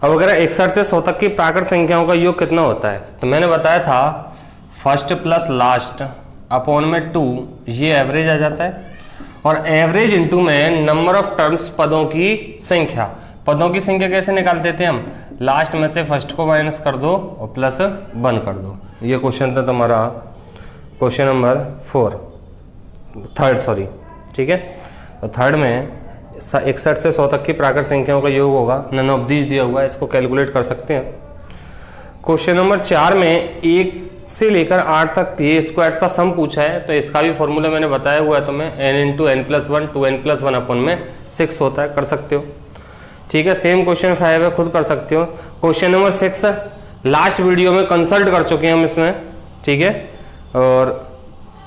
अब अगर 61 से 100 तक की प्राकृत संख्याओं का योग कितना होता है, तो मैंने बताया था फर्स्ट प्लस लास्ट अपॉन में 2, ये एवरेज आ जाता है। और एवरेज इंटू में नंबर ऑफ टर्म्स, पदों की संख्या। पदों की संख्या कैसे निकालते थे हम, लास्ट में से फर्स्ट को माइनस कर दो और प्लस 1 कर दो। ये क्वेश्चन था तुम्हारा क्वेश्चन नंबर 3, ठीक है। तो थर्ड में 61 से 100 तक की प्राकृत संख्याओं का योग होगा, नन ऑफ दीज दिया हुआ है, इसको कैलकुलेट कर सकते हैं। क्वेश्चन नंबर 4 में 1 से लेकर 8 तक ये स्क्वायर्स का सम पूछा है, तो इसका भी फॉर्मूला मैंने बताया हुआ है तुम्हें, n into n plus 1, 2n+1 अपन में 6 होता है, कर सकते हो, ठीक है। सेम क्वेश्चन 5 है, खुद कर सकते हो। क्वेश्चन नंबर 6 लास्ट वीडियो में कंसल्ट कर चुके हैं हम इसमें, ठीक है। और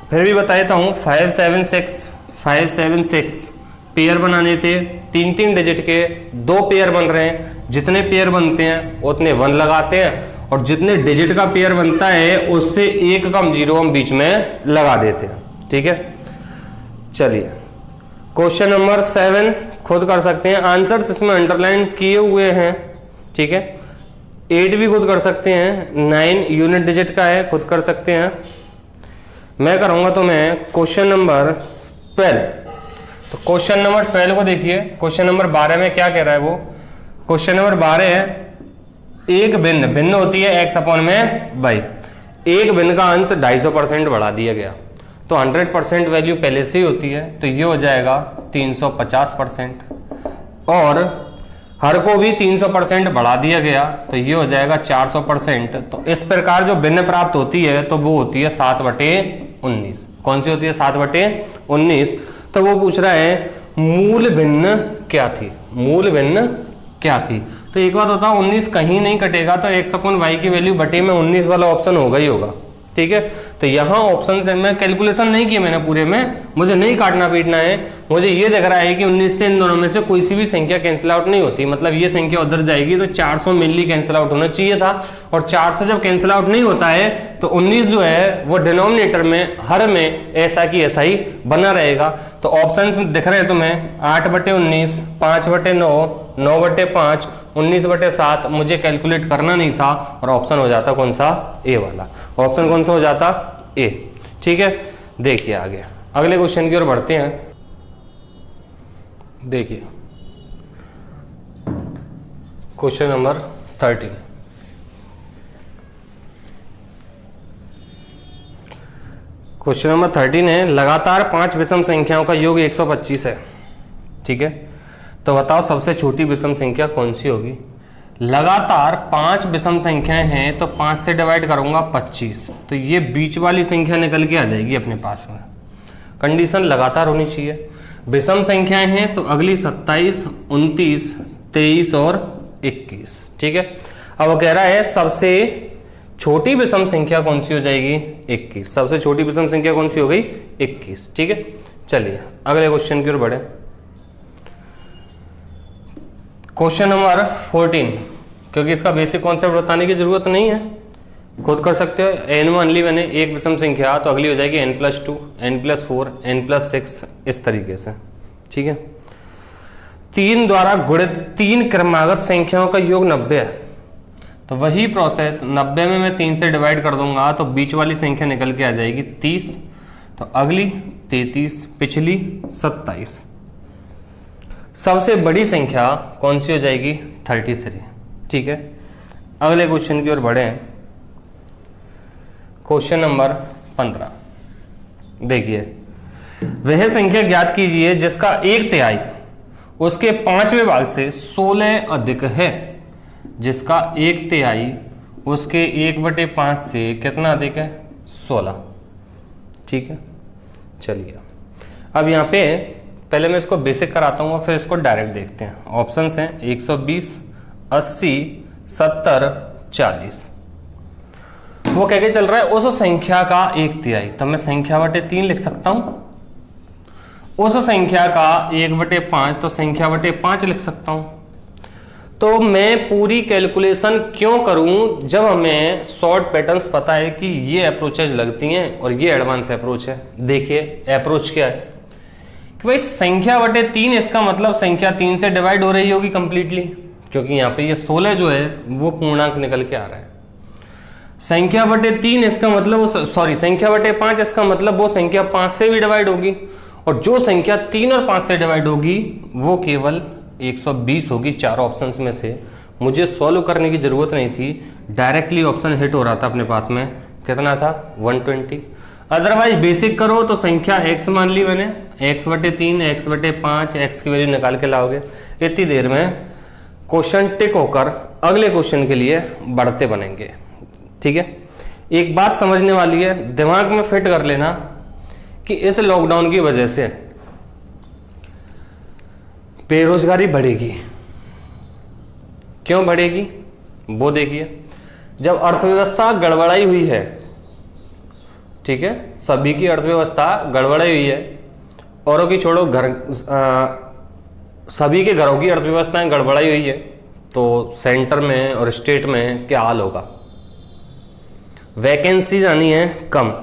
फिर भी बता देता हूँ, 5 7 6 पेयर बनाने थे, 3 डिजिट के 2 पेयर बन रहे हैं, जितने पेयर बनते हैं उतने 1 लगाते हैं, और जितने डिजिट का पेयर बनता है उससे 1 कम 0 हम बीच में लगा देते हैं, ठीक है। चलिए क्वेश्चन नंबर 7 खुद कर सकते हैं, आंसर्स इसमें अंडरलाइन किए हुए हैं, ठीक है। 8 भी खुद कर सकते हैं, 9 यूनिट डिजिट का है, खुद कर सकते हैं। मैं करूंगा तो मैं क्वेश्चन नंबर 12, तो क्वेश्चन नंबर 12 को देखिए। क्वेश्चन नंबर 12 में क्या कह रहा है वो, क्वेश्चन नंबर 12 है, एक भिन्न होती है x अपॉन में y, एक भिन्न का अंश 250% बढ़ा दिया गया, तो 100% वैल्यू पहले से ही होती है, तो ये हो जाएगा 350%, और हर को भी 300% बढ़ा दिया गया, तो ये हो जाएगा 400%। तो इस प्रकार जो भिन्न प्राप्त होती है तो वो होती है 7/19। कौन सी होती है, 7/19। तो वो पूछ रहा है मूल भिन्न क्या थी, मूल भिन्न क्या थी। तो एक बात बताओ, 19 कहीं नहीं कटेगा, तो x अपॉन y की वैल्यू बटे में 19 वाला ऑप्शन होगा ही होगा, ठीक है। तो यहाँ ऑप्शन से मैं कैलकुलेशन नहीं किया मैंने पूरे में, मुझे नहीं काटना पीटना है, मुझे ये दिख रहा है कि 19 से इन दोनों में से कोई सी भी संख्या कैंसिल आउट नहीं होती, मतलब ये संख्या उधर जाएगी, तो 400 मेनली कैंसिल आउट होना चाहिए था, और 400 जब कैंसिल आउट नहीं होता है तो 19 जो है वो डिनोमिनेटर में हर में ऐसा की ऐसा ही बना रहेगा। तो ऑप्शन दिख रहे हैं तुम्हें, 8/19, 5/9, 9/5, 19/7, मुझे कैलकुलेट करना नहीं था, और ऑप्शन हो जाता कौन सा, ए वाला। ऑप्शन कौन सा हो जाता, ए, ठीक है। देखिए आगे अगले क्वेश्चन की ओर बढ़ते हैं। देखिए क्वेश्चन नंबर 13, क्वेश्चन नंबर 13 है, लगातार 5 विषम संख्याओं का योग 125 है, ठीक है। तो बताओ सबसे छोटी विषम संख्या कौन सी होगी। लगातार 5 विषम संख्याएं हैं, तो 5 से डिवाइड करूंगा 25, तो ये बीच वाली संख्या निकल के आ जाएगी अपने पास में। कंडीशन लगातार होनी चाहिए, विषम संख्याएं हैं तो अगली 27, 29, 23 और 21, ठीक है। अब वो कह रहा है सबसे छोटी विषम संख्या कौन सी हो जाएगी, 21। सबसे छोटी विषम संख्या कौन सी हो गई, 21, ठीक है। चलिए अगले क्वेश्चन की ओर बढ़े। क्वेश्चन नंबर 14, क्योंकि इसका बेसिक कॉन्सेप्ट बताने की जरूरत नहीं है, खुद कर सकते हो। n मान ली मैंने एक विषम संख्या, तो अगली हो जाएगी n+2, n+4, n+6, इस तरीके से, ठीक है। 3 द्वारा गुणित 3 क्रमागत संख्याओं का योग 90 है, तो वही प्रोसेस 90 में मैं 3 से डिवाइड कर दूंगा, तो बीच वाली संख्या निकल के आ जाएगी 30, तो अगली 33, पिछली 27। सबसे बड़ी संख्या कौन सी हो जाएगी, 33, ठीक है। अगले क्वेश्चन की ओर बढ़े। क्वेश्चन नंबर 15, देखिए, वह संख्या ज्ञात कीजिए जिसका 1/3 उसके 5वें भाग से 16 अधिक है। जिसका 1/3 उसके 1/5 से कितना अधिक है, 16, ठीक है। चलिए अब यहाँ पे पहले मैं इसको बेसिक कराता हूँ, फिर इसको डायरेक्ट देखते हैं। ऑप्शंस हैं 120, 80, 70, 40। वो कह के चल रहा है उस संख्या का 1/3, तो मैं संख्या बटे 3 लिख सकता हूँ। उस संख्या का 1/5, तो संख्या बटे 5 लिख सकता हूँ। तो मैं पूरी कैलकुलेशन क्यों करूं जब हमें शॉर्ट पैटर्न्स पता है कि ये अप्रोचेज लगती हैं और ये एडवांस अप्रोच है। देखिए अप्रोच क्या है कि भाई संख्या बटे 3, इसका मतलब संख्या 3 से डिवाइड हो रही होगी कंप्लीटली, क्योंकि यहाँ पे ये 16 जो है वो पूर्णांक निकल के आ रहा है। संख्या बटे 3 इसका मतलब संख्या बटे 5 इसका मतलब वो संख्या 5 से भी डिवाइड होगी, और जो संख्या 3 और 5 से डिवाइड होगी वो केवल 120 होगी चारों ऑप्शंस में से। मुझे सॉल्व करने की जरूरत नहीं थी, डायरेक्टली ऑप्शन हिट हो रहा था अपने पास में। कितना था? 120। अदरवाइज बेसिक करो तो संख्या x मान ली मैंने, x बटे 3, x बटे 5, x की वैल्यू निकाल के लाओगे। इतनी देर में क्वेश्चन टिक होकर अगले क्वेश्चन के लिए बढ़ते बनेंगे। ठीक है, एक बात समझने वाली है, दिमाग में फिट कर लेना कि इस लॉकडाउन की वजह से बेरोजगारी बढ़ेगी। क्यों बढ़ेगी वो देखिए। जब अर्थव्यवस्था गड़बड़ाई हुई है, ठीक है, सभी की अर्थव्यवस्था गड़बड़ाई हुई है, औरों की छोड़ो, सभी के घरों की अर्थव्यवस्थाएं गड़बड़ाई हुई है, तो सेंटर में और स्टेट में क्या हाल होगा? वैकेंसीज आनी है कम।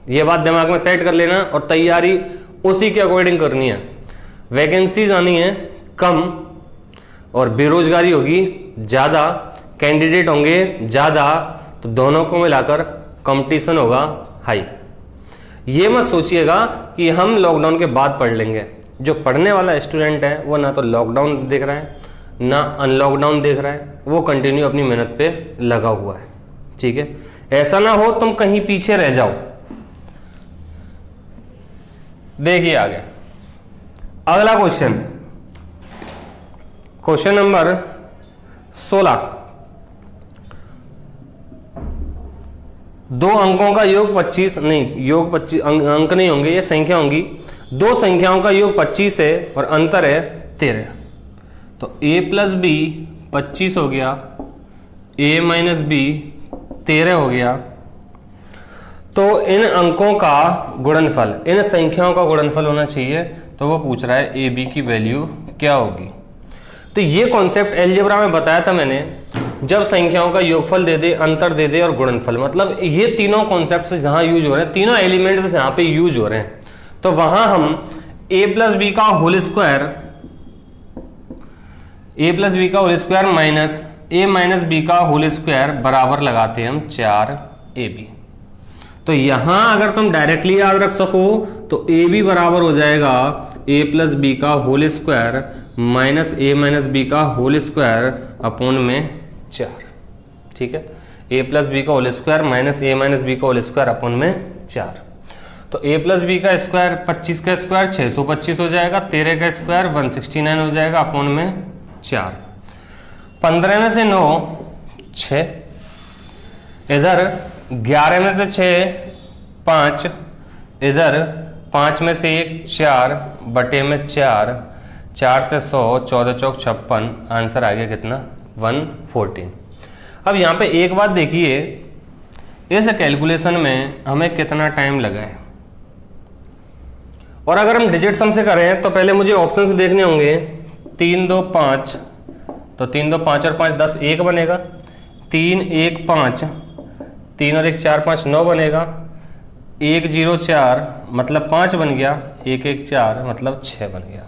ये बात दिमाग में सेट कर लेना और तैयारी उसी के अकॉर्डिंग करनी है। वैकेंसीज आनी है कम और बेरोजगारी होगी ज़्यादा, कैंडिडेट होंगे ज़्यादा, तो दोनों को मिलाकर कंपटीशन होगा हाई। ये मत सोचिएगा कि हम लॉकडाउन के बाद पढ़ लेंगे। जो पढ़ने वाला स्टूडेंट है वो ना तो लॉकडाउन देख रहा है ना अनलॉकडाउन देख रहा है, वो कंटिन्यू अपनी मेहनत पे लगा हुआ है। ठीक है, ऐसा ना हो तुम कहीं पीछे रह जाओ। देखिए आगे अगला क्वेश्चन, क्वेश्चन नंबर 16। 2 अंकों का योग 25 नहीं, योग 25 अंक नहीं होंगे, ये संख्या होंगी। 2 संख्याओं का योग 25 है और अंतर है 13। तो a प्लस बी 25 हो गया, a माइनस बी 13 हो गया। तो इन अंकों का गुणनफल, इन संख्याओं का गुणनफल होना चाहिए। तो वो पूछ रहा है ए बी की वैल्यू क्या होगी। तो ये कॉन्सेप्ट अलजेब्रा में बताया था मैंने, जब संख्याओं का योगफल दे दे, अंतर दे दे और गुणनफल, मतलब ये तीनों कॉन्सेप्ट जहां यूज हो रहे हैं, तीनों एलिमेंट्स यहां पे यूज हो रहे हैं, तो वहां हम a प्लस बी का whole square, a plus B का whole square minus a minus B का होल स्क्वायर बराबर लगाते हैं हम 4ab। तो यहां अगर तुम डायरेक्टली याद रख सको तो a b बराबर हो जाएगा a प्लस बी का whole square minus a minus B का होल स्क्वायर अपॉन में 4। ठीक है, a प्लस बी का whole square minus a minus B का होल स्क्वायर अपॉन में 4। तो a प्लस बी का स्क्वायर 25 का स्क्वायर 625 हो जाएगा, 13 का स्क्वायर 169 हो जाएगा अपॉन में 4। 15 में से 9 6, इधर 11 में से 6 5, इधर 5 में से 1 4 बटे में 4, 4 से 100, 14 चौक 56, आंसर आ गया कितना? 114। अब यहाँ पे एक बात देखिए, इस कैलकुलेशन में हमें कितना टाइम लगा है, और अगर हम डिजिट सम से करें तो पहले मुझे ऑप्शंस देखने होंगे। 3 2 5, तो 3 2 5 और 5 10, 1 बनेगा। 3 1 5, 3 और 1 4 5 9 बनेगा। 1 0 4 मतलब 5 बन गया, 1 1 4 मतलब 6 बन गया।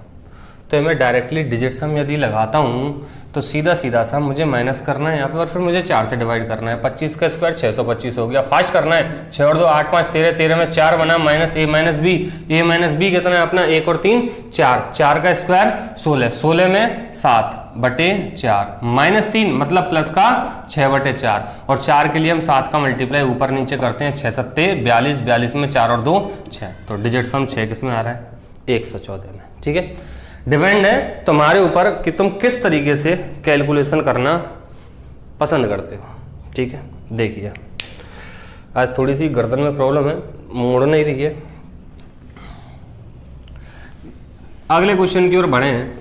तो मैं डायरेक्टली डिजिट सम यदि लगाता हूँ तो सीधा सीधा सा मुझे माइनस करना है यहाँ पे, और फिर मुझे 4 से डिवाइड करना है। 25 का स्क्वायर 625 हो गया, फास्ट करना है। 6 और 2 8 5 13, 13 में 4 बना, माइनस ए माइनस बी कितना है अपना? 1 और 3 4, 4 का स्क्वायर 16, 16 में 7 बटे 4 माइनस 3 मतलब प्लस का 6 बटे 4, और 4 के लिए हम 7 का मल्टीप्लाई ऊपर नीचे करते हैं। 6 7 42, 42 में 4 और 2 6, तो डिजिट सम 6 किस में आ रहा है? 114 में। ठीक है, डिपेंड है तुम्हारे ऊपर कि तुम किस तरीके से कैलकुलेशन करना पसंद करते हो। ठीक है, देखिए आज थोड़ी सी गर्दन में प्रॉब्लम है, मुड़ नहीं रही है। अगले क्वेश्चन की ओर बढ़े हैं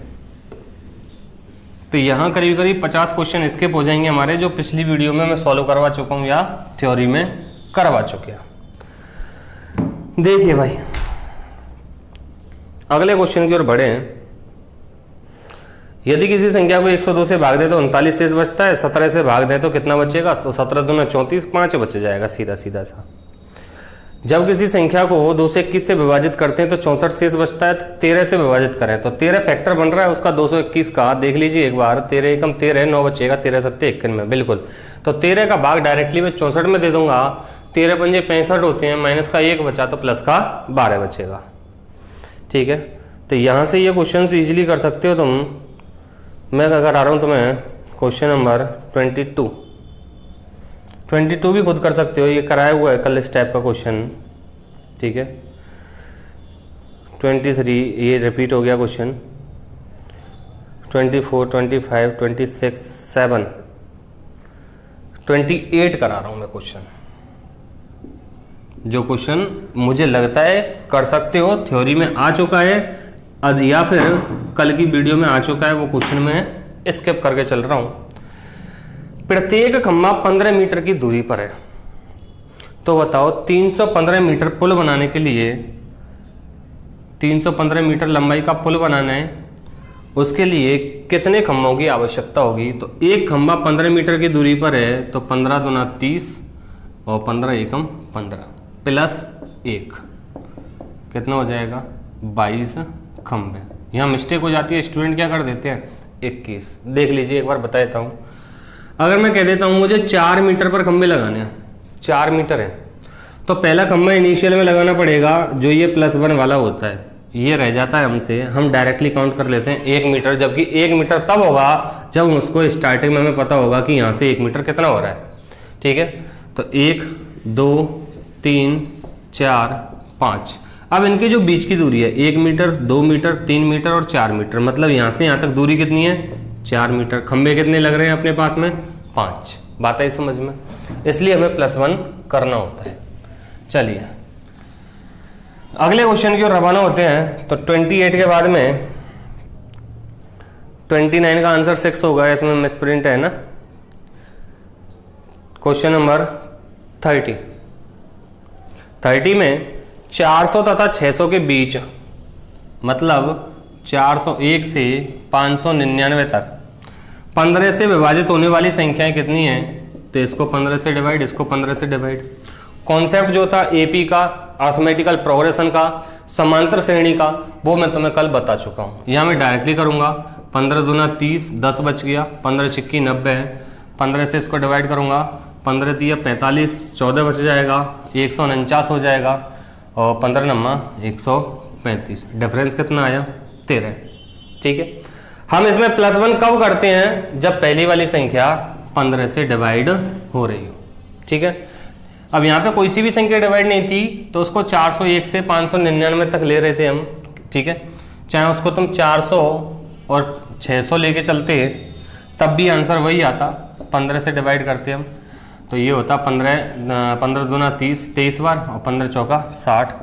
तो यहाँ करीब करीब 50 क्वेश्चन स्किप हो जाएंगे हमारे, जो पिछली वीडियो में मैं सॉल्व करवा चुका हूँ या थ्योरी में करवा चुके हैं। देखिए भाई अगले क्वेश्चन की ओर बढ़े हैं। यदि किसी संख्या को 102 से भाग दे तो 39 शेष बचता है, 17 से भाग दे तो कितना बचेगा? तो 17 दूना 34, 5 बच जाएगा सीधा सीधा सा। जब किसी संख्या को 2 से 21 से विभाजित करते हैं तो 64 शेष बचता है, तो 13 से विभाजित करें तो 13 फैक्टर बन रहा है उसका 221 का। देख लीजिए एक बार, 13 एकम 13, 9 बचेगा, 13 सत्ते 51 में, बिल्कुल। तो 13 का भाग डायरेक्टली मैं 64 में दे दूंगा, 13 पंजे 65 होते हैं, माइनस का 1 बचा तो प्लस का 12 बचेगा। ठीक है, तो यहाँ से ये क्वेश्चन इजीली कर सकते हो तुम। मैं करा रहा हूँ तुम्हें क्वेश्चन नंबर 22 भी खुद कर सकते हो, ये कराया हुआ है कल इस टाइप का क्वेश्चन। ठीक है, 23 ये रिपीट हो गया क्वेश्चन, 24, 25, 26, 7, 28 करा रहा हूं मैं क्वेश्चन। जो क्वेश्चन मुझे लगता है कर सकते हो, थ्योरी में आ चुका है या फिर कल की वीडियो में आ चुका है, वो क्वेश्चन मैं स्किप करके चल रहा हूं। प्रत्येक खंभा 15 मीटर की दूरी पर है, तो बताओ 315 मीटर पुल बनाने के लिए, 315 मीटर लंबाई का पुल बनाना है, उसके लिए कितने खंभों की आवश्यकता होगी। तो एक खंभा 15 मीटर की दूरी पर है, तो 15 दूना 30 और 15 एकम 15 प्लस 1 कितना हो जाएगा, 22 खंभे। यहाँ मिस्टेक हो जाती है, स्टूडेंट क्या कर देते हैं 21। देख लीजिए एक बार बता देता हूँ। अगर मैं कह देता हूँ मुझे 4 मीटर पर खंभे लगाने हैं, 4 मीटर है, तो पहला खंभा इनिशियल में लगाना पड़ेगा जो ये +1 वाला होता है, ये रह जाता है हमसे, हम डायरेक्टली काउंट कर लेते हैं 1 मीटर, जबकि 1 मीटर तब होगा जब उसको स्टार्टिंग में हमें पता होगा कि यहाँ से 1 मीटर कितना हो रहा है। ठीक है, तो 1, 2, 3, 4, 5। अब इनके जो बीच की दूरी है 1 मीटर, 2 मीटर, 3 मीटर और 4 मीटर, मतलब यहाँ से यहाँ तक दूरी कितनी है 4 मीटर। खंभे कितने लग रहे हैं अपने पास में 5। बात आई समझ में, इसलिए हमें +1 करना होता है। चलिए अगले क्वेश्चन की ओर रवाना होते हैं। तो 28 के बाद में 29 का आंसर 6 होगा, इसमें मिसप्रिंट है ना। क्वेश्चन नंबर 30 में 400 तथा 600 के बीच, मतलब 401 से 599 तक 15 से विभाजित होने वाली संख्याएं कितनी हैं। तो इसको 15 से डिवाइड, इसको 15 से डिवाइड। कॉन्सेप्ट जो था एपी का, अर्थमेटिकल प्रोग्रेशन का, समांतर श्रेणी का, वो मैं तुम्हें कल बता चुका हूं। यहां मैं डायरेक्टली करूंगा, 15 दूना 30, 10 बच गया, 15 छिक्की 90 है, 15 से इसको डिवाइड करूंगा, 15 तिया 45, 14 बच जाएगा, 149 हो जाएगा, और 15 नम्मा 135। डिफरेंस कितना आया 13। ठीक है, हम इसमें +1 कब करते हैं, जब पहली वाली संख्या 15 से डिवाइड हो रही हो। ठीक है, अब यहाँ पे कोई सी भी संख्या डिवाइड नहीं थी, तो उसको 401 से 599 तक ले रहे थे हम। ठीक है, चाहे उसको तुम 400 और 600 लेके चलते तब भी आंसर वही आता, 15 से डिवाइड करते हम, तो ये होता 15 दूना 30, 23 बार, और 15 चौका 60।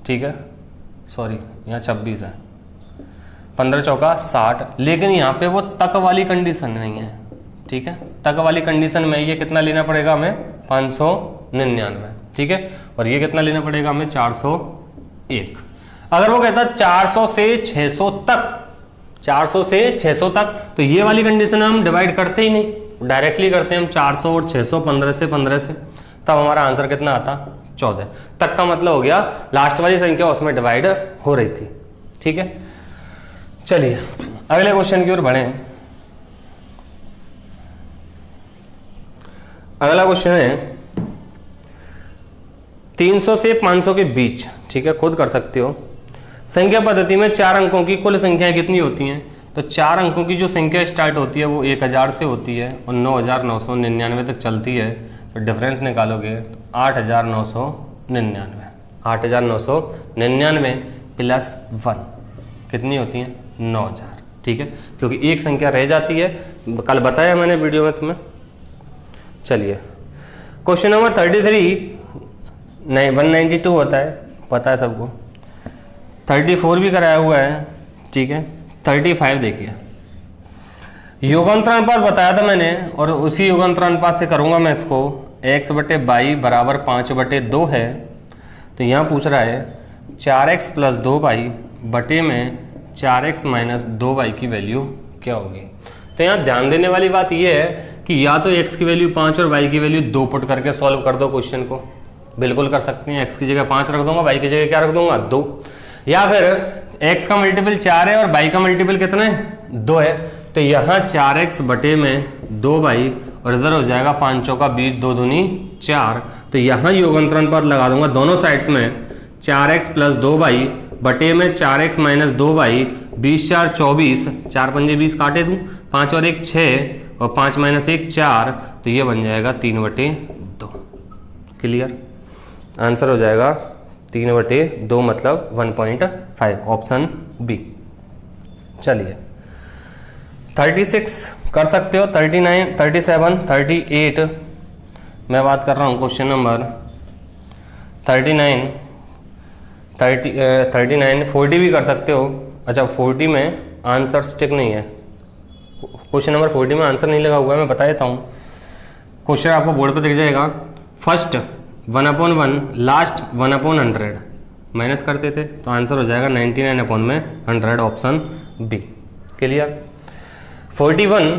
ठीक है, सॉरी यहाँ 26 है, 15 चौका 60। लेकिन यहाँ पे वो तक वाली कंडीशन नहीं है। ठीक है, तक वाली कंडीशन में ये कितना लेना पड़ेगा हमें 599। ठीक है, और ये कितना लेना पड़ेगा हमें 401। अगर वो कहता 400 से 600 तक, 400 से 600 तक, तो ये वाली कंडीशन हम डिवाइड करते ही नहीं, डायरेक्टली करते हैं हम 400 और 600, 15 से, तब हमारा आंसर कितना आता 14 तक का। मतलब हो गया लास्ट वाली संख्या उसमें डिवाइड हो रही थी। ठीक है, चलिए अगले क्वेश्चन की ओर बढ़े। अगला क्वेश्चन है 300 से 500 के बीच। ठीक है, खुद कर सकते हो। संख्या पद्धति में 4 अंकों की कुल संख्याएं कितनी होती हैं। तो 4 अंकों की जो संख्या स्टार्ट होती है वो 1000 से होती है और 9999 तक चलती है। तो डिफरेंस निकालोगे तो 8999, 8999 +1 कितनी होती है 9000। ठीक है, क्योंकि एक संख्या रह जाती है, कल बताया मैंने वीडियो में तुम्हें। चलिए क्वेश्चन नंबर 33, नहीं 192 होता है, पता है सबको। 34 भी कराया हुआ है। ठीक है, 35 देखिए, योगांतर अनुपात बताया था मैंने, और उसी योगांतर अनुपात से करूंगा मैं इसको। x/y बराबर 5/2 है, तो यहाँ पूछ रहा है 4x + 2y बटे में 4x - 2y की वैल्यू क्या होगी। तो यहाँ ध्यान देने वाली बात यह है कि या तो x की वैल्यू 5 और y की वैल्यू 2 पुट करके सॉल्व कर दो क्वेश्चन को। बिल्कुल कर सकते हैं। x की जगह 5 रख दूंगा, y की जगह क्या रख दूंगा 2, या फिर x का मल्टीपल 4 है और y का मल्टीपल कितना है 2 है, तो यहाँ 4x बटे में 2y और इधर हो जाएगा 5 चौका 20 2 दूनी 4, तो यहाँ योगांतरण पद लगा दूंगा दोनों साइड्स में 4x प्लस 2y बटे में 4x माइनस 2y 20 4 24, 4 पंजे 20 काटे दूँ, 5 और 1 6 और 5 माइनस 1 4, तो ये बन जाएगा 3/2। क्लियर, आंसर हो जाएगा 3/2 मतलब 1.5, ऑप्शन बी। चलिए 36 कर सकते हो, 39 37 38 मैं बात कर रहा हूँ क्वेश्चन नंबर 39 40 भी कर सकते हो। अच्छा 40 में आंसर स्टिक नहीं है, क्वेश्चन नंबर 40 में आंसर नहीं लगा हुआ है, मैं बता देता हूँ। क्वेश्चन आपको बोर्ड पे दिख जाएगा, फर्स्ट 1/1 लास्ट 1/100 माइनस करते थे तो आंसर हो जाएगा 99/100, ऑप्शन बी। क्लियर। 41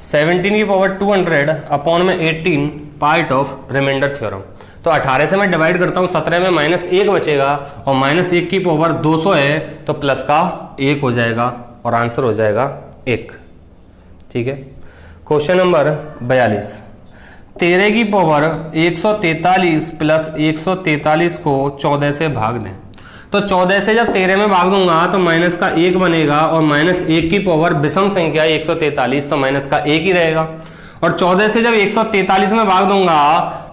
17 की पावर 200 अपॉन में 18 पार्ट ऑफ रिमाइंडर थ्योरम। तो 18 से मैं डिवाइड करता हूँ 17 में -1 बचेगा और -1 की पावर 200 है तो प्लस का 1 हो जाएगा और आंसर हो जाएगा 1। ठीक है। क्वेश्चन नंबर 42 13 की पावर 143 प्लस 143 को 14 से भाग दें। तो 14 से जब 13 में भाग दूंगा तो माइनस का 1 बनेगा और -1 की पावर विषम संख्या 143 तो माइनस का 1 ही रहेगा, और 14 से जब 143 में भाग दूंगा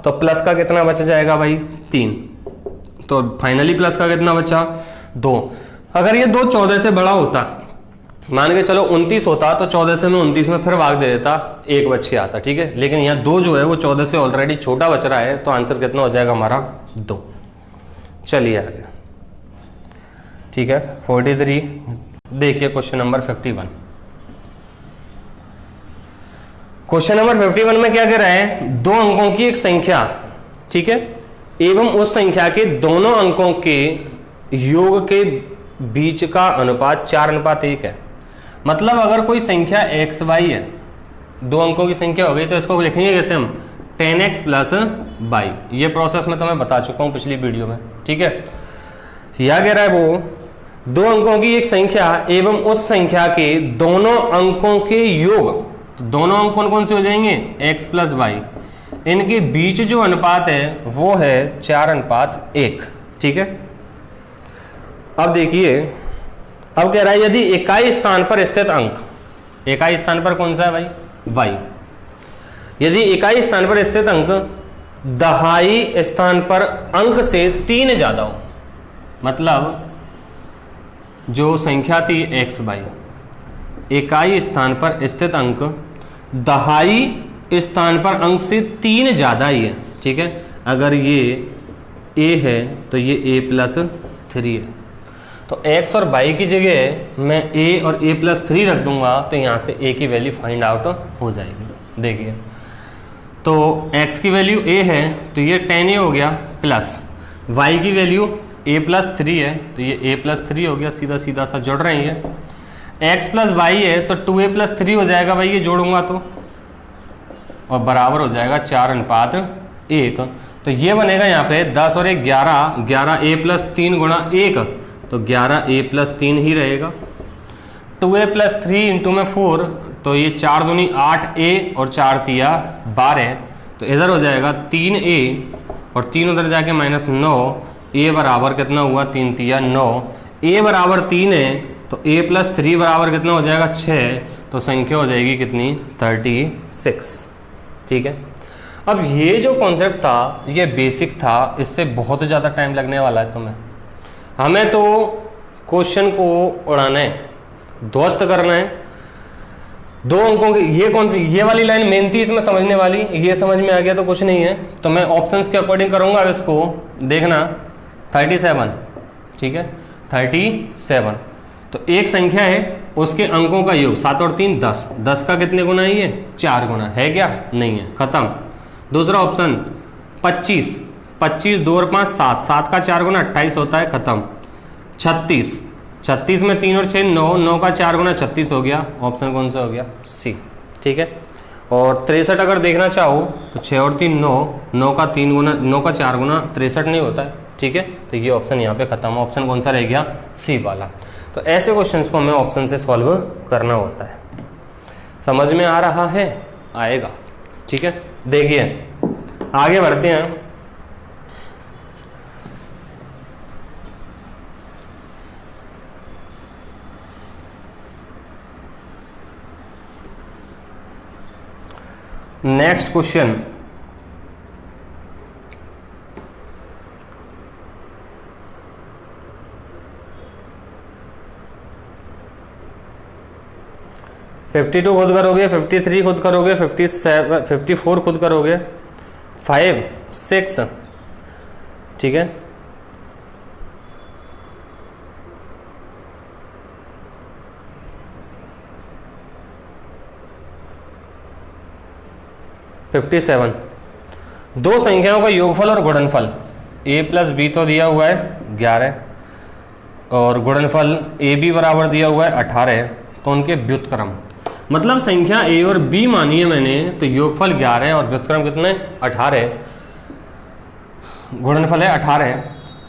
तो प्लस का कितना बच जाएगा भाई 3, तो फाइनली प्लस का कितना बचा 2। अगर ये 2 14 से बड़ा होता, मान के चलो 29 होता, तो 14 से मैं 29 में फिर भाग दे देता, 1 बच के आता। ठीक है, लेकिन यहाँ 2 जो है वो 14 से ऑलरेडी छोटा बच रहा है, तो आंसर कितना हो जाएगा हमारा 2। चलिए आगे। ठीक है 43 देखिए क्वेश्चन नंबर 51। क्वेश्चन नंबर 51 में क्या कह रहा है, 2 अंकों की एक संख्या, ठीक है, एवं उस संख्या के दोनों अंकों के योग के बीच का अनुपात 4:1 है। मतलब अगर कोई संख्या एक्स वाई है, 2 अंकों की संख्या हो गई, तो इसको लिखेंगे कैसे हम 10x प्लस वाई। ये प्रोसेस मैं तुम्हें बता चुका हूं पिछली वीडियो में। ठीक है, यह कह रहा है वो 2 अंकों की एक संख्या एवं उस संख्या के दोनों अंकों के योग, तो दोनों अंक कौन कौन से हो जाएंगे x प्लस वाई, इनके बीच जो अनुपात है वो है 4:1। ठीक है, अब देखिए, अब कह रहा है यदि इकाई स्थान पर स्थित अंक, इकाई स्थान पर कौन सा है भाई y, यदि इकाई स्थान पर स्थित अंक दहाई स्थान पर अंक से 3 ज्यादा हो, मतलब जो संख्या थी एक्स वाई, इकाई स्थान पर स्थित अंक दहाई स्थान पर अंक से 3 ज्यादा ही है। ठीक है, अगर ये a है तो ये a प्लस 3 है, तो x और y की जगह मैं a और a प्लस 3 रख दूंगा, तो यहाँ से a की वैल्यू फाइंड आउट हो जाएगी। देखिए, तो x की वैल्यू a है तो ये 10a हो गया, प्लस y की वैल्यू a प्लस 3 है तो ये a प्लस 3 हो गया, सीधा सीधा सा जुड़ रही है। x प्लस y है तो 2a प्लस 3 हो जाएगा भाई, ये जोड़ूंगा तो, और बराबर हो जाएगा 4:1। तो ये बनेगा यहाँ पे 10 और 1 11, 11a प्लस 3 गुणा 1, तो 11a प्लस 3 ही रहेगा। 2a प्लस 3 इंटू में 4, तो ये 4 दूनी 8a और 4 तिया 12, तो इधर हो जाएगा 3a और 3 उधर जाके -9, a बराबर कितना हुआ 3 तिया 9, a बराबर 3 है तो a प्लस 3 बराबर कितना हो जाएगा 6, तो संख्या हो जाएगी कितनी 36। ठीक है, अब ये जो कॉन्सेप्ट था ये बेसिक था, इससे बहुत ज़्यादा टाइम लगने वाला है तुम्हें। हमें तो क्वेश्चन को उड़ाना है, ध्वस्त करना है। 2 अंकों की ये कौन सी, ये वाली लाइन मेन थी इसमें समझने वाली, ये समझ में आ गया तो कुछ नहीं है, तो मैं ऑप्शंस के अकॉर्डिंग करूंगा। अब इसको देखना 37, ठीक है 37, तो एक संख्या है उसके अंकों का योग 7 और 3 10, 10 का कितने गुना है ये 4 गुना है, क्या नहीं है, खत्म। दूसरा ऑप्शन 25, 25 2 और 5 7, 7 का 4 गुना 28 होता है, खत्म। 36, 36 में 3 और 6 9, 9 का 4 गुना 36 हो गया, ऑप्शन कौन सा हो गया सी। ठीक है, और 63 अगर देखना चाहो तो 6 और 3 9, 9 का 3 गुना 9 का 4 गुना 63 नहीं होता है, ठीक है। तो ये ऑप्शन यहाँ पे खत्म। ऑप्शन कौन सा रह गया? सी वाला। तो ऐसे क्वेश्चंस को हमें ऑप्शन से सॉल्व करना होता है। समझ में आ रहा है? आएगा, ठीक है। देखिए आगे बढ़ते हैं। नेक्स्ट क्वेश्चन, फिफ्टी 52 खुद करोगे, 53 खुद करोगे, 57 54 खुद करोगे, 5 6, ठीक है। (57) दो संख्याओं का योगफल और गुणनफल a प्लस बी तो दिया हुआ है 11 और गुणनफल ए बी बराबर दिया हुआ है 18, तो उनके व्युत्क्रम, मतलब संख्या a और b मानी है मैंने, तो योगफल 11 और व्युत्क्रम कितने? 18, गुणनफल है 18,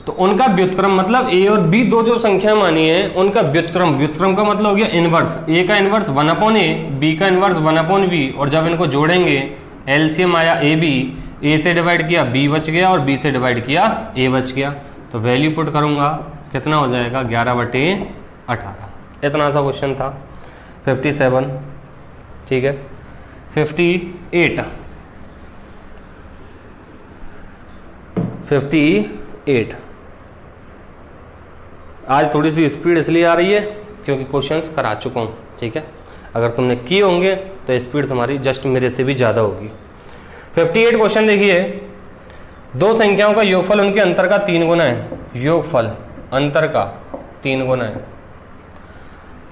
तो उनका व्युत्क्रम मतलब a और b दो जो संख्या मानी है उनका व्युत्क्रम, व्युत्क्रम का मतलब हो गया इनवर्स, a का इनवर्स 1/a, b का इनवर्स 1/v, और जब इनको जोड़ेंगे एलसीएम आया ए बी, ए से डिवाइड किया b बच गया और b से डिवाइड किया a बच गया, तो वैल्यू पुट करूंगा कितना हो जाएगा? 11/18। इतना सा क्वेश्चन था। 57, ठीक है। 58 आज थोड़ी सी स्पीड इसलिए आ रही है क्योंकि क्वेश्चंस करा चुका हूँ, ठीक है। अगर तुमने किए होंगे तो स्पीड तुम्हारी जस्ट मेरे से भी ज़्यादा होगी। 58 क्वेश्चन देखिए, दो संख्याओं का योगफल उनके अंतर का 3 गुना है। योगफल अंतर का 3 गुना है,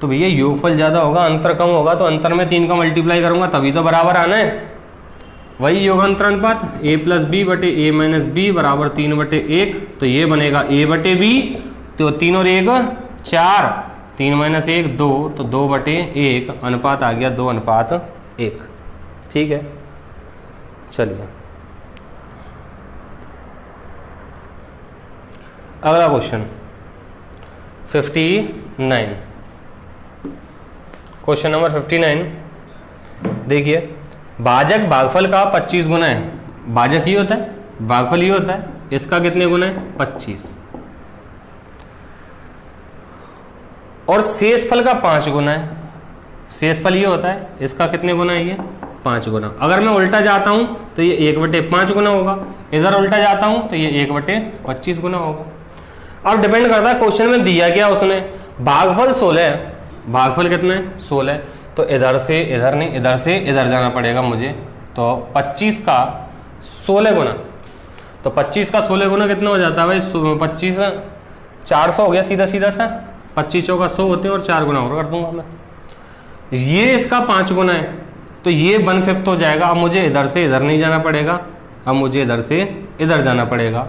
तो भैया योगफल ज़्यादा होगा अंतर कम होगा, तो अंतर में 3 का मल्टीप्लाई करूंगा तभी तो बराबर आना है। वही योगांतर अनुपात a प्लस बी बटे ए माइनस बी बराबर 3/1, तो ये बनेगा a बटे बी, तो 3 और 1 4, 3 माइनस 1 2, तो 2/1, अनुपात आ गया 2:1, ठीक है। चलिए अगला क्वेश्चन 59, क्वेश्चन नंबर 59 देखिए, भाजक भागफल का 25 गुना है। भाजक ही होता है, भागफल ही होता है, इसका कितने गुना है? 25, और शेषफल का 5 गुना है। शेषफल ये होता है, इसका कितने गुना है? ये 5 गुना। अगर मैं उल्टा जाता हूं तो ये 1/5 गुना होगा, इधर उल्टा जाता हूं तो ये 1/25 गुना होगा। अब डिपेंड करता है क्वेश्चन में दिया क्या उसने। भागफल 16 है, भागफल कितना है? 16, तो इधर से इधर नहीं, इधर से इधर जाना पड़ेगा मुझे, तो 25 का 16 गुना, तो 25 का 16 गुना कितना हो जाता है भाई? 25 400 हो गया सीधा सीधा सा, 25 चौका 100 होते हैं और 4 गुना और कर दूंगा मैं। ये इसका 5 गुना है, तो ये 1/5 हो जाएगा। अब मुझे इधर से इधर नहीं जाना पड़ेगा, अब मुझे इधर से इधर जाना पड़ेगा,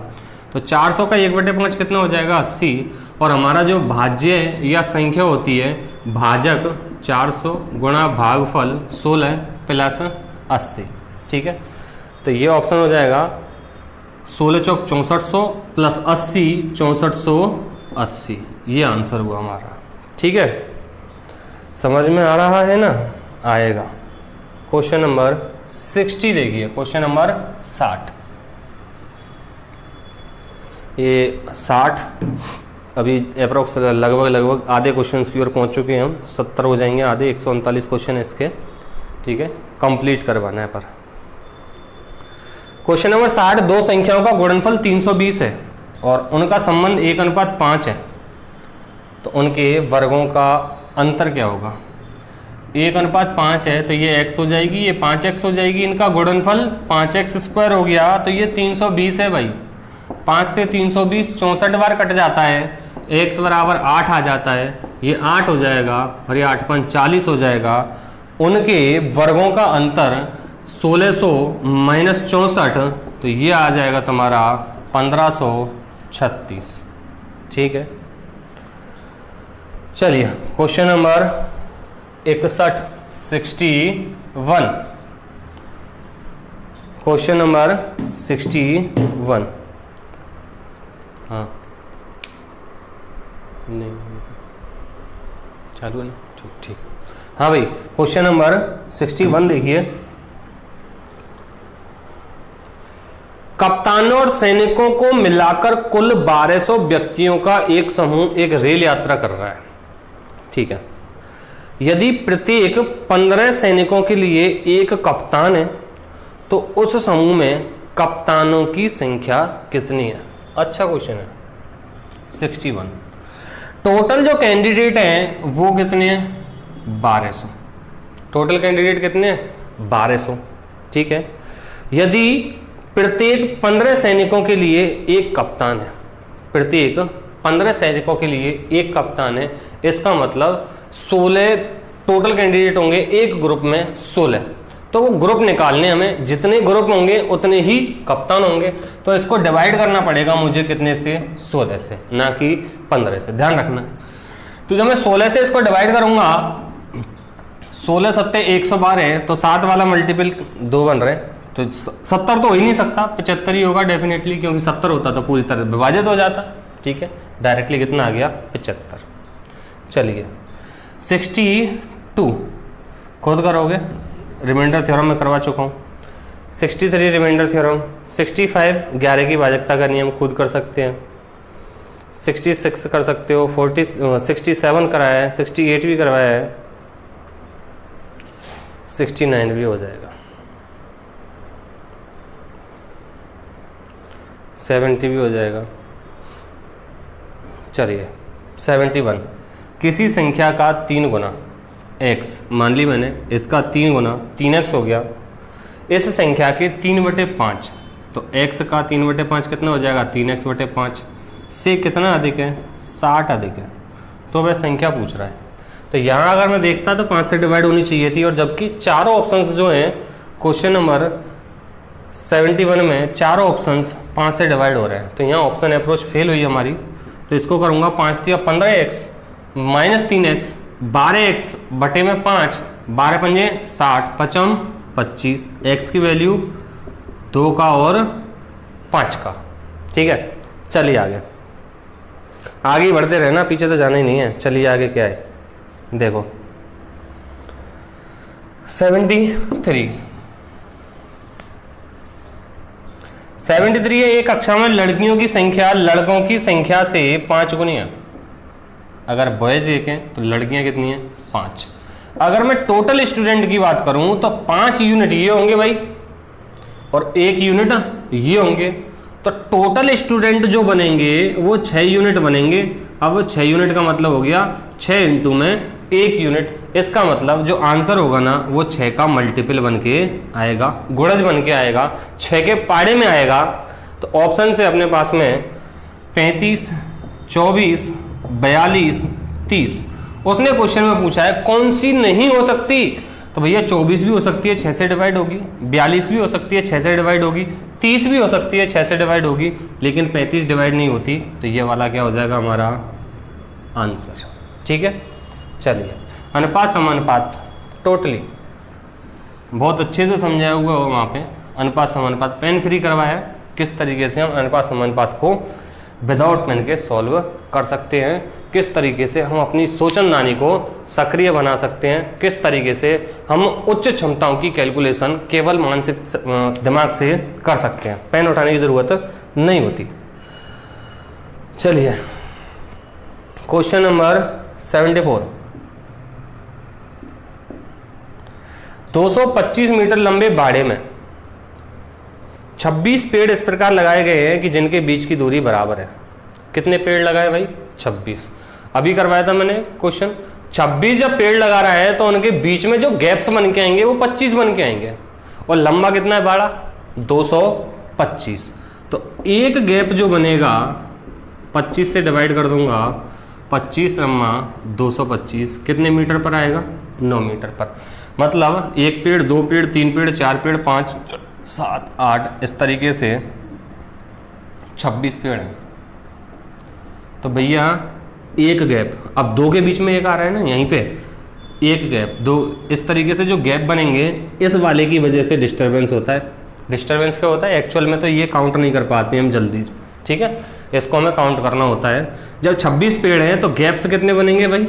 तो 400 का 1/5 कितना हो जाएगा? 80, और हमारा जो भाज्य या संख्या होती है भाजक 400 गुणा भागफल 16 प्लस 80, ठीक है। तो ये ऑप्शन हो जाएगा 16 चौक 6400 प्लस 80 6480, ये आंसर हुआ हमारा, ठीक है। समझ में आ रहा है ना? आएगा। क्वेश्चन नंबर 60 देखिए, क्वेश्चन नंबर 60, ये 60 अभी अप्रोक्स लगभग आधे क्वेश्चंस की ओर पहुंच चुके हैं हम, 70 हो जाएंगे आधे, 139 क्वेश्चन है इसके, ठीक है, कंप्लीट करवाना है। पर क्वेश्चन नंबर 60, दो संख्याओं का गुणनफल 320 है और उनका संबंध 1:5 है, तो उनके वर्गों का अंतर क्या होगा? 1:5 है तो ये x हो जाएगी, ये 5x हो जाएगी, इनका गुणनफल 5x² हो गया, तो ये 320 है भाई। 5 से 320 64 बार कट जाता है, x बराबर 8 आ जाता है, ये 8 हो जाएगा और ये 8 5 40 हो जाएगा। उनके वर्गों का अंतर 1600 माइनस 64, तो ये आ जाएगा तुम्हारा 1536, ठीक है। चलिए क्वेश्चन नंबर 61 61, क्वेश्चन नंबर 61। हाँ नहीं चालू है ना, ठीक। हाँ भाई, क्वेश्चन नंबर 61 देखिए। कप्तानों और सैनिकों को मिलाकर कुल 1200 व्यक्तियों का एक समूह एक रेल यात्रा कर रहा है, ठीक है। यदि प्रत्येक 15 सैनिकों के लिए एक कप्तान है तो उस समूह में कप्तानों की संख्या कितनी है? अच्छा क्वेश्चन है। 61 टोटल जो कैंडिडेट हैं वो कितने हैं? 1200। टोटल कैंडिडेट कितने हैं? 1200, ठीक है। यदि प्रत्येक 15 सैनिकों के लिए एक कप्तान है, प्रत्येक 15 सैनिकों के लिए एक कप्तान है, इसका मतलब 16 टोटल कैंडिडेट होंगे एक ग्रुप में 16। तो वो ग्रुप निकालने हमें, जितने ग्रुप होंगे उतने ही कप्तान होंगे। तो इसको डिवाइड करना पड़ेगा मुझे कितने से? 16 से, ना कि 15 से, ध्यान रखना। तो जब मैं 16 से इसको डिवाइड करूंगा, 16 सत्ते 112 है, तो 7 वाला मल्टीपल 2 बन रहे, तो 70 तो हो ही नहीं सकता, 75 ही होगा डेफिनेटली, क्योंकि 70 होता तो पूरी तरह विभाजित हो जाता, ठीक है। डायरेक्टली कितना आ गया? 75। चलिए 62 खुद करोगे, रिमाइंडर थ्योरम में करवा चुका हूँ। 63 रिमाइंडर थ्योरम। 65 11 की भाजकता का नियम खुद कर सकते हैं। 66 कर सकते हो। 67 कराया है, 68 भी करवाया है, 69 भी हो जाएगा, 70 भी हो जाएगा। चलिए 71 किसी संख्या का 3 गुना x, मान ली मैंने, इसका 3 गुना 3x हो गया, इस संख्या के 3/5, तो x का 3/5 कितना हो जाएगा? 3x/5 से कितना अधिक है? 60 अधिक है। तो वह संख्या पूछ रहा है। तो यहाँ अगर मैं देखता तो 5 से डिवाइड होनी चाहिए थी, और जबकि चारों ऑप्शंस जो हैं क्वेश्चन नंबर 71 में, चारों ऑप्शंस 5 से डिवाइड हो रहे हैं। तो यहाँ ऑप्शन अप्रोच फेल हुई हमारी। तो इसको करूँगा 5 या 15x माइनस 3x, 12x बटे में 5, 12 पंजे 60, 5 25, x की वैल्यू 2 का और 5 का, ठीक है। चलिए आगे बढ़ते रहना, पीछे तो जाना ही नहीं है। चलिए आगे क्या है देखो। 73 है, एक कक्षा में लड़कियों की संख्या लड़कों की संख्या से 5 गुनी है। अगर बॉयज 1 हैं तो लड़कियां कितनी हैं? 5। अगर मैं टोटल स्टूडेंट की बात करूं तो 5 यूनिट ये होंगे भाई, और 1 यूनिट ये होंगे। तो टोटल स्टूडेंट जो बनेंगे वो 6 यूनिट बनेंगे। अब 6 यूनिट का मतलब हो गया 6 इंटू में 1 यूनिट। इसका मतलब जो आंसर होगा ना वो 6 का मल्टीपल बन के आएगा, गुणज बन के आएगा, 6 के पाड़े में आएगा। तो ऑप्शन से अपने पास में 35, 24, 42, 30। उसने क्वेश्चन में पूछा है कौन सी नहीं हो सकती, तो भैया 24 भी हो सकती है, 6 से डिवाइड होगी, 42 भी हो सकती है, 6 से डिवाइड होगी, 30 भी हो सकती है, 6 से डिवाइड होगी, लेकिन 35 डिवाइड नहीं होती। तो ये वाला क्या हो जाएगा हमारा आंसर, ठीक है। चलिए अनुपात समानुपात टोटली बहुत अच्छे से समझाया हुआ हो वहाँ पे। अनुपात समानुपात पेन फ्री करवाया है, किस तरीके से हम अनुपात समानुपात को विदाउट पेन के सॉल्व कर सकते हैं, किस तरीके से हम अपनी सोचनदानी को सक्रिय बना सकते हैं, किस तरीके से हम उच्च क्षमताओं की कैलकुलेशन केवल मानसिक दिमाग से कर सकते हैं, पेन उठाने की ज़रूरत नहीं होती। चलिए क्वेश्चन नंबर 74। 225 मीटर लंबे बाड़े में 26 पेड़ इस प्रकार लगाए गए हैं कि जिनके बीच की दूरी बराबर है। कितने पेड़ लगाए भाई? 26। अभी करवाया था मैंने क्वेश्चन, 26 जब पेड़ लगा रहा है तो उनके बीच में जो गैप्स बन के आएंगे वो 25 बन के आएंगे। और लंबा कितना है बाड़ा? 225। तो एक गैप जो बनेगा 25 से डिवाइड कर दूंगा, 25 लम्बा 225 कितने मीटर पर आएगा? 9 मीटर पर। मतलब एक पेड़, 2 पेड़, 3 पेड़, 4 पेड़, 5, 7, 8 इस तरीके से 26 पेड़ हैं। तो भैया एक गैप, अब 2 के बीच में एक आ रहा है ना, यहीं पे एक गैप, 2 इस तरीके से जो गैप बनेंगे इस वाले की वजह से डिस्टरबेंस होता है। डिस्टर्बेंस क्या होता है, एक्चुअल में तो ये काउंट नहीं कर पाते हम जल्दी, ठीक है, इसको हमें काउंट करना होता है। जब 26 पेड़ हैं तो गैप्स कितने बनेंगे भाई,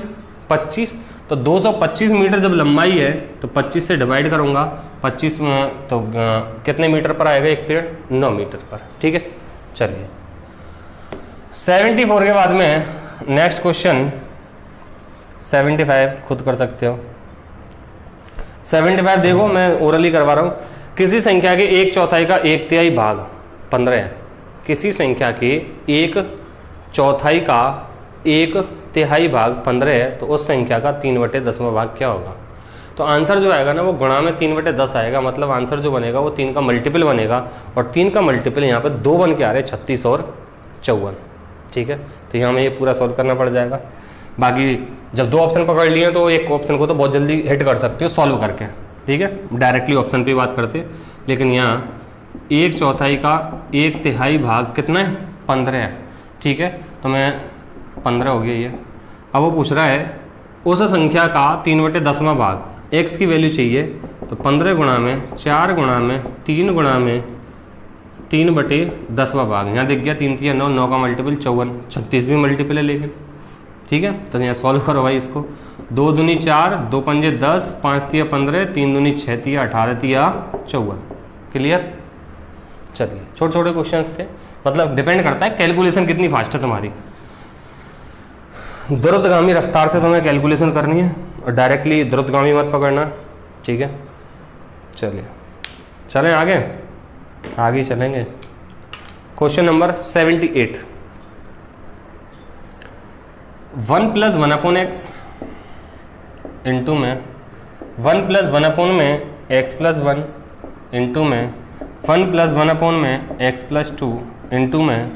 25। तो 225 मीटर जब लंबाई है तो 25 से डिवाइड करूंगा, 25 में तो कितने मीटर पर आएगा एक पेड़, 9 मीटर पर, ठीक है। चलिए 74 के बाद में नेक्स्ट क्वेश्चन 75 खुद कर सकते हो। 75 देखो मैं ओरली करवा रहा हूँ। किसी संख्या के 1/4 का 1/3 भाग 15 है। किसी संख्या के 1/4 का 1/3 भाग 15 है तो उस संख्या का 3/10वां भाग क्या होगा। तो आंसर जो आएगा ना वो गुणा में 3/10 आएगा, मतलब आंसर जो बनेगा वो 3 का मल्टीपल बनेगा, और 3 का मल्टीपल यहाँ पे 2 बन के आ रहे हैं, 36 और 54, ठीक है। तो यहाँ में ये पूरा सॉल्व करना पड़ जाएगा। बाकी जब 2 ऑप्शन पकड़ लिए तो एक ऑप्शन को तो बहुत जल्दी हिट कर सकते हो सॉल्व करके, ठीक है, डायरेक्टली ऑप्शन पे बात करते। लेकिन यहाँ 1/4 का 1/3 भाग कितना है, 15 है, ठीक है। तो मैं 15 हो गया ये। अब वो पूछ रहा है उस संख्या का 3/10वां भाग, x की वैल्यू चाहिए, तो 15 गुणा में 4 गुणा में 3 गुणा में 3/10वां भाग। यहाँ दिख गया 3 3 9, 9 का मल्टीपल 54, 36 भी मल्टीपल है लेकिन, ठीक है। तो यहाँ सॉल्व करो भाई इसको। 2 दूनी 4, 2 पंजे 10, 5 तिया 15, 3 दूनी 6 तिया 18 तिया 54। क्लियर। चलिए छोटे छोटे क्वेश्चंस थे, मतलब डिपेंड करता है कैलकुलेशन कितनी फास्ट है तुम्हारी। द्रुतगामी रफ्तार से तुम्हें कैलकुलेशन करनी है और डायरेक्टली द्रुतगामी मत पकड़ना, ठीक है। चलिए चलें आगे चलेंगे। Question number 78। 1 + 1/x इंटू में 1 + 1/में x + 1 इंटू में 1 + 1/में x + 2 इंटू में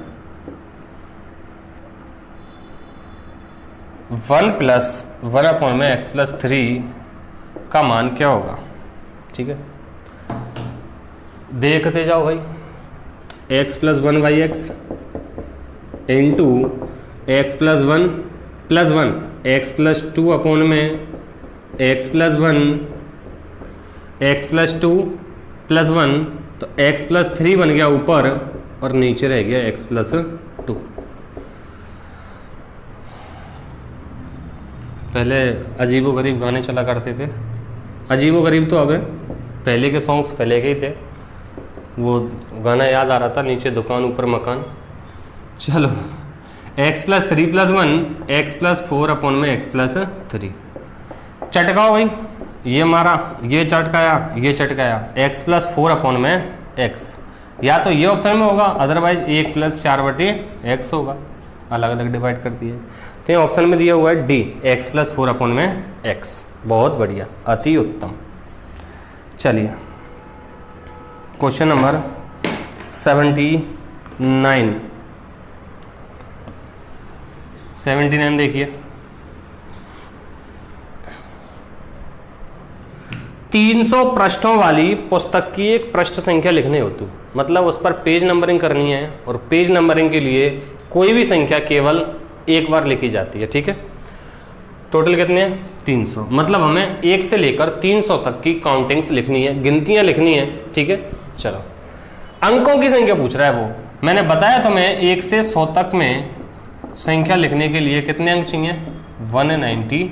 1 + 1/में x + 3 का मान क्या होगा, ठीक है। देखते जाओ भाई। x + 1/x into x + 1 + 1 x + 2/में x + 1 x + 2 + 1, तो x + 3 बन गया ऊपर और नीचे रह गया x + 2। पहले अजीबोगरीब गाने चला करते थे, अजीबोगरीब तो अब पहले के सॉन्ग्स पहले के ही थे। वो गाना याद आ रहा था, नीचे दुकान ऊपर मकान। चलो x + 3 + 1 x + 4/में x + 3 चटकाओ भाई। ये मारा, ये चटकाया, ये चटकाया, x + 4/में x, या तो ये ऑप्शन में होगा, अदरवाइज 1 + 4/x होगा, अलग अलग डिवाइड कर दिए। तो ये ऑप्शन में दिया हुआ है डी, x + 4/में x। बहुत बढ़िया, अति उत्तम। चलिए क्वेश्चन नंबर 79 देखिए। 300 पृष्ठों वाली पुस्तक की एक पृष्ठ संख्या लिखनी होती, मतलब उस पर पेज नंबरिंग करनी है, और पेज नंबरिंग के लिए कोई भी संख्या केवल एक बार लिखी जाती है, ठीक है। टोटल कितने हैं, 300, मतलब हमें 1 से लेकर 300 तक की काउंटिंग्स लिखनी है, गिनतियां लिखनी है, ठीक है। चलो अंकों की संख्या पूछ रहा है वो, मैंने बताया तुम्हें 1 से 100 तक में संख्या लिखने के लिए कितने अंक चाहिए, 192।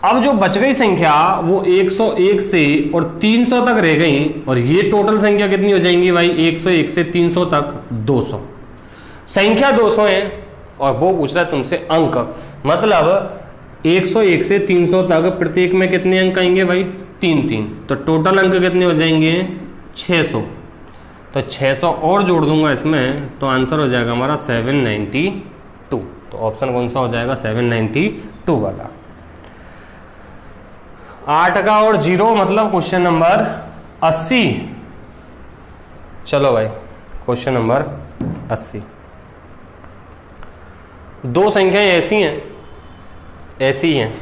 अब जो बच गई संख्या वो 101 से और 300 तक रह गई, और ये टोटल संख्या कितनी हो जाएंगी भाई, 101 से 300 तक 200। संख्या 200 है और वो पूछ रहा है तुमसे अंक, मतलब 101 से 300 तक प्रत्येक में कितने अंक आएंगे भाई, 3 तो टोटल अंक कितने हो जाएंगे, 600। तो 600 और जोड़ दूंगा इसमें तो आंसर हो जाएगा हमारा 792। तो ऑप्शन कौन सा हो जाएगा, 792 वाला। 8 का और 0 मतलब क्वेश्चन नंबर 80। चलो भाई क्वेश्चन नंबर 80। दो संख्याएं ऐसी हैं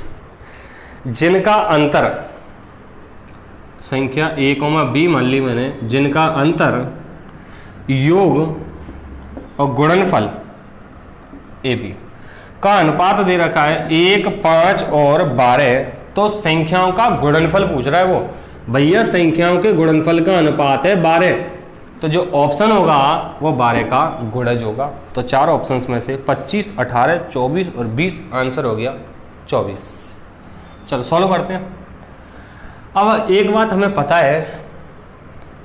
जिनका अंतर, संख्या a, b मान ली मैंने, जिनका अंतर योग और गुणनफल ab का अनुपात दे रखा है 1, 5 और 12। तो संख्याओं का गुणनफल पूछ रहा है वो, भैया संख्याओं के गुणनफल का अनुपात है 12, तो जो ऑप्शन होगा वो 12 का गुणज होगा। तो 4 ऑप्शंस में से 25, 18, 24 और 20, आंसर हो गया 24। चलो सॉल्व करते हैं। अब एक बात हमें पता है,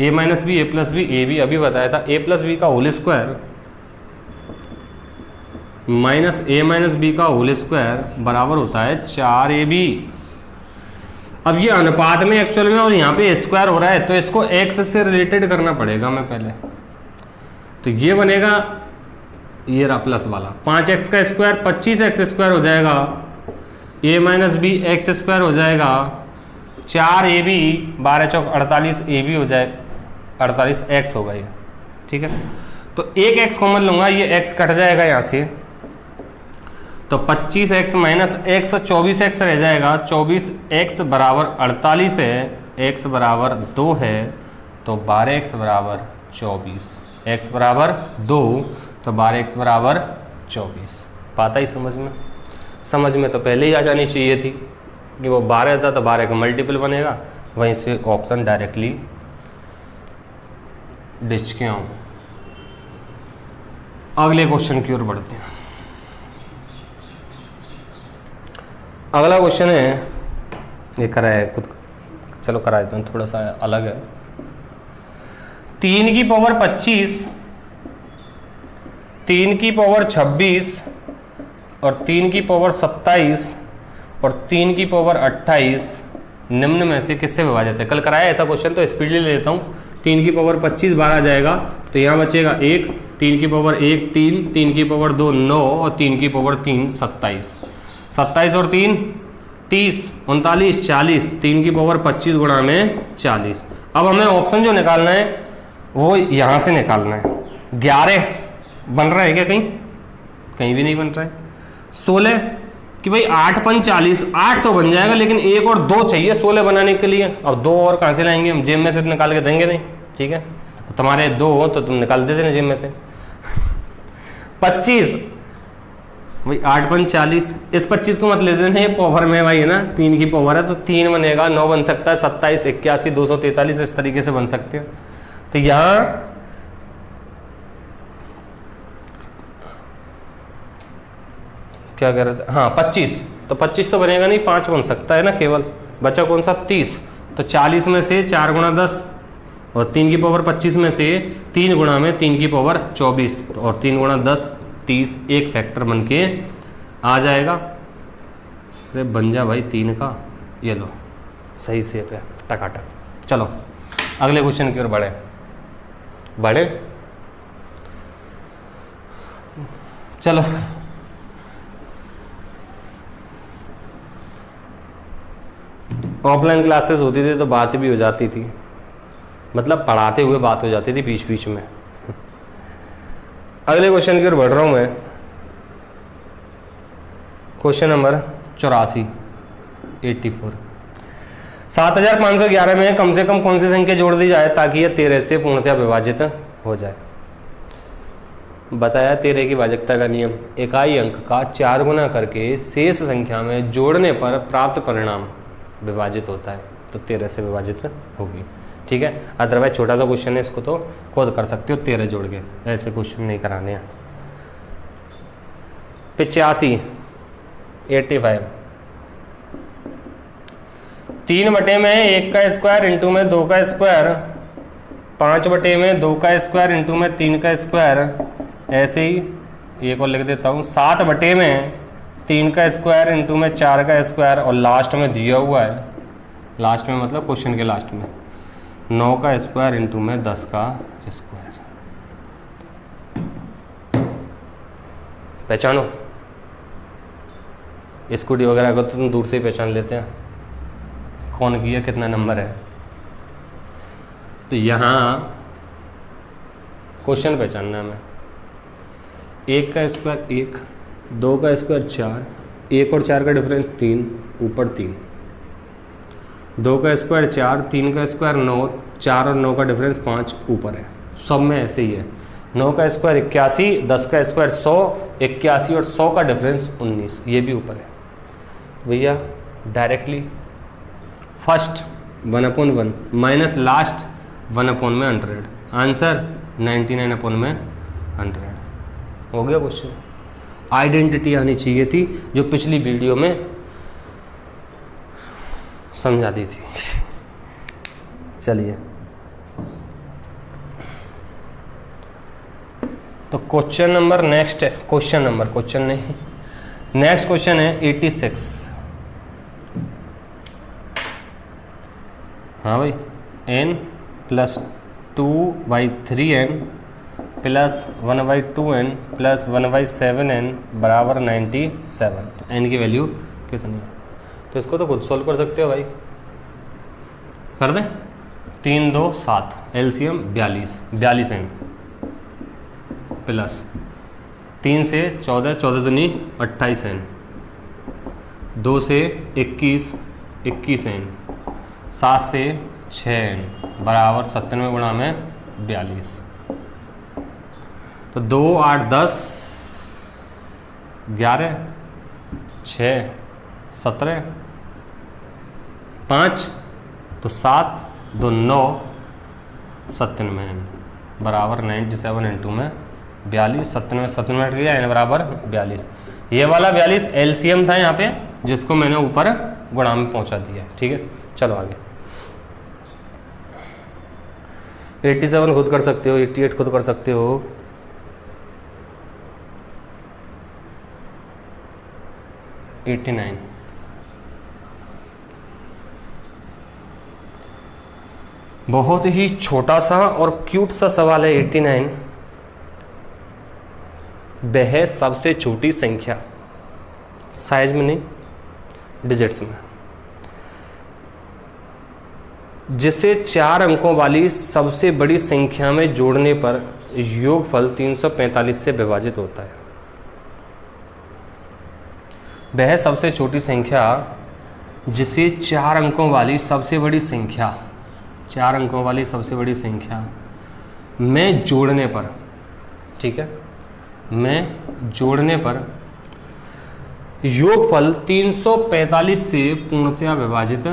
a minus B, A plus B, A B अभी बताया था, a प्लस बी का whole square minus A minus B का होल स्क्वायर बराबर होता है 4ab। अब ये अनुपात में एक्चुअल में और यहाँ पे स्क्वायर हो रहा है, तो इसको x से रिलेटेड करना पड़ेगा मैं पहले। तो ये बनेगा, ये रहा प्लस वाला, 5x का स्क्वायर 25x स्क्वायर हो जाएगा, a minus B X square हो जाएगा, 4ab 12 चौक 48 ab हो जाए, 48x होगा ये, ठीक है। तो एक x कॉमन लूंगा, ये x कट जाएगा यहाँ से, तो 25x माइनस x 24x रह जाएगा, 24x बराबर 48 है, x बराबर 2 है, तो 12x बराबर 24, x बराबर 2, तो 12x बराबर 24। पाता ही समझ में? समझ में तो पहले ही आ जानी चाहिए थी कि वो 12 था तो 12 का मल्टीपल बनेगा, वहीं से ऑप्शन डायरेक्टली डिच के आऊँ। अगले क्वेश्चन की ओर बढ़ते हैं। अगला क्वेश्चन है, ये करा है खुद, चलो करा देता हूँ, थोड़ा सा अलग है। 3 की पावर 25, 3 की पावर 26 और 3 की पावर 27 और 3 की पावर 28 निम्न में से किससे विभाजित है? कल कराया ऐसा क्वेश्चन, तो स्पीडली ले लेता हूँ। 3 की पावर 25 12 जाएगा, तो यहाँ बचेगा 1, 3 की पावर 1 3, 3 की पावर 2 9 और 3 की पावर 3 27। 27 और 3 30, 39 40, 3 की पावर 25 गुणा में 40। अब हमें ऑप्शन जो निकालना है वो यहाँ से निकालना है। 11 बन रहा है क्या? कहीं कहीं भी नहीं बन रहा है। 16 कि भाई 8 5 40, 8 तो बन जाएगा, लेकिन 1 और 2 चाहिए 16 बनाने के लिए। अब 2 और कहाँ से लाएंगे हम? जेब में से निकाल के देंगे नहीं, ठीक है। तुम्हारे 2 हो तो तुम निकाल देते ना जेब में से। 25 भाई 8 5 40, इस 25 को मत ले देना, ये पावर में भाई है ना, 3 की पावर है, तो 3 बनेगा, 9 बन सकता है, 27 81 243, इस तरीके से बन सकते हैं। तो यहाँ क्या कह रहे थे? हाँ 25, तो 25 तो बनेगा नहीं, 5 बन सकता है ना केवल। बचा कौन सा? 30, तो 40 में से 4 गुणा 10 और 3 की पावर 25 में से 3 गुणा में 3 की पावर 24 और 3 गुणा 10 30, एक फैक्टर बन के आ जाएगा। अरे बन जा भाई 3 का, ये लो सही से पे टकाटक। चलो अगले क्वेश्चन की ओर बढ़े। चलो ऑफलाइन क्लासेस होती थी तो बात भी हो जाती थी, मतलब पढ़ाते हुए बात हो जाती थी बीच बीच में। अगले क्वेश्चन की ओर बढ़ रहा हूं मैं। Question number 84 84। 7511 में कम से कम कौन सी संख्या जोड़ दी जाए ताकि यह 13 से पूर्णतः विभाजित हो जाए? बताया 13 की भाजकता का नियम, इकाई अंक का 4 गुना करके शेष संख्या में जोड़ने पर प्राप्त परिणाम विभाजित होता है, तो 13 से विभाजित होगी, ठीक है। अदरवाइज छोटा सा क्वेश्चन है, इसको तो खुद कर सकते हो 13 जोड़ के, ऐसे क्वेश्चन नहीं कराने हैं। 85 85 3 बटे में 1 का स्क्वायर इंटू में 2 का स्क्वायर, 5 बटे में 2 का स्क्वायर इंटू में 3 का स्क्वायर, ऐसे ही एक और लिख देता हूँ 7 बटे में 3 का स्क्वायर इंटू में 4 का स्क्वायर, और लास्ट में दिया हुआ है, लास्ट में मतलब क्वेश्चन के लास्ट में 9 का स्क्वायर इंटू में 10 का स्क्वायर। पहचानो, स्कूटी वगैरह को तुम दूर से ही पहचान लेते हैं कौन किया, कितना नंबर है। तो यहाँ क्वेश्चन पहचानना है हमें। 1 का स्क्वायर 1, 2 का स्क्वायर 4, 1 और 4 का डिफरेंस 3, ऊपर 3, 2 का स्क्वायर 4, 3 का स्क्वायर 9, 4 और 9 का डिफरेंस 5, ऊपर है। सब में ऐसे ही है। 9 का स्क्वायर 81, 10 का स्क्वायर 100, 81 और 100 का डिफरेंस 19, ये भी ऊपर है। भैया directly first 1/1 minus last 1/100, answer 99/100। हो गया क्वेश्चन। आइडेंटिटी आनी चाहिए थी जो पिछली वीडियो में समझा दी थी। चलिए, तो क्वेश्चन नंबर नेक्स्ट है, क्वेश्चन नहीं, नेक्स्ट क्वेश्चन है 86। हाँ भाई, n + 2/3n + 1/2n + 1/7n = 97। तो n की वैल्यू कितनी है? तो इसको तो खुद सोल्व कर सकते हो भाई, कर दें। 3 2 7, एलसीएम 42 n प्लस 3 से 14, 14 दूनी 28 n, 2 से 21 n, 7 से 6 n बराबर 97 गुणा में 42। तो 2 8 10 11 6 17 5 तो 7 2 9 97 n बराबर 97 × में 42। 97 मिनट गया n बराबर 42। ये वाला 42 एलसीएम था यहाँ पे, जिसको मैंने ऊपर गुणा में पहुँचा दिया। ठीक है, चलो आगे। 87 खुद कर सकते हो, 88 खुद कर सकते हो, 89। बहुत ही छोटा सा और क्यूट सा सवाल है 89। वह सबसे छोटी संख्या, साइज में नहीं, डिजिट्स में, जिसे 4 अंकों वाली सबसे बड़ी संख्या में जोड़ने पर योगफल 345 से विभाजित होता है। वह सबसे छोटी संख्या जिसे 4 अंकों वाली सबसे बड़ी संख्या, 4 अंकों वाली सबसे बड़ी संख्या में जोड़ने पर, ठीक है, में जोड़ने पर योगफल 345 से पूर्णतया विभाजित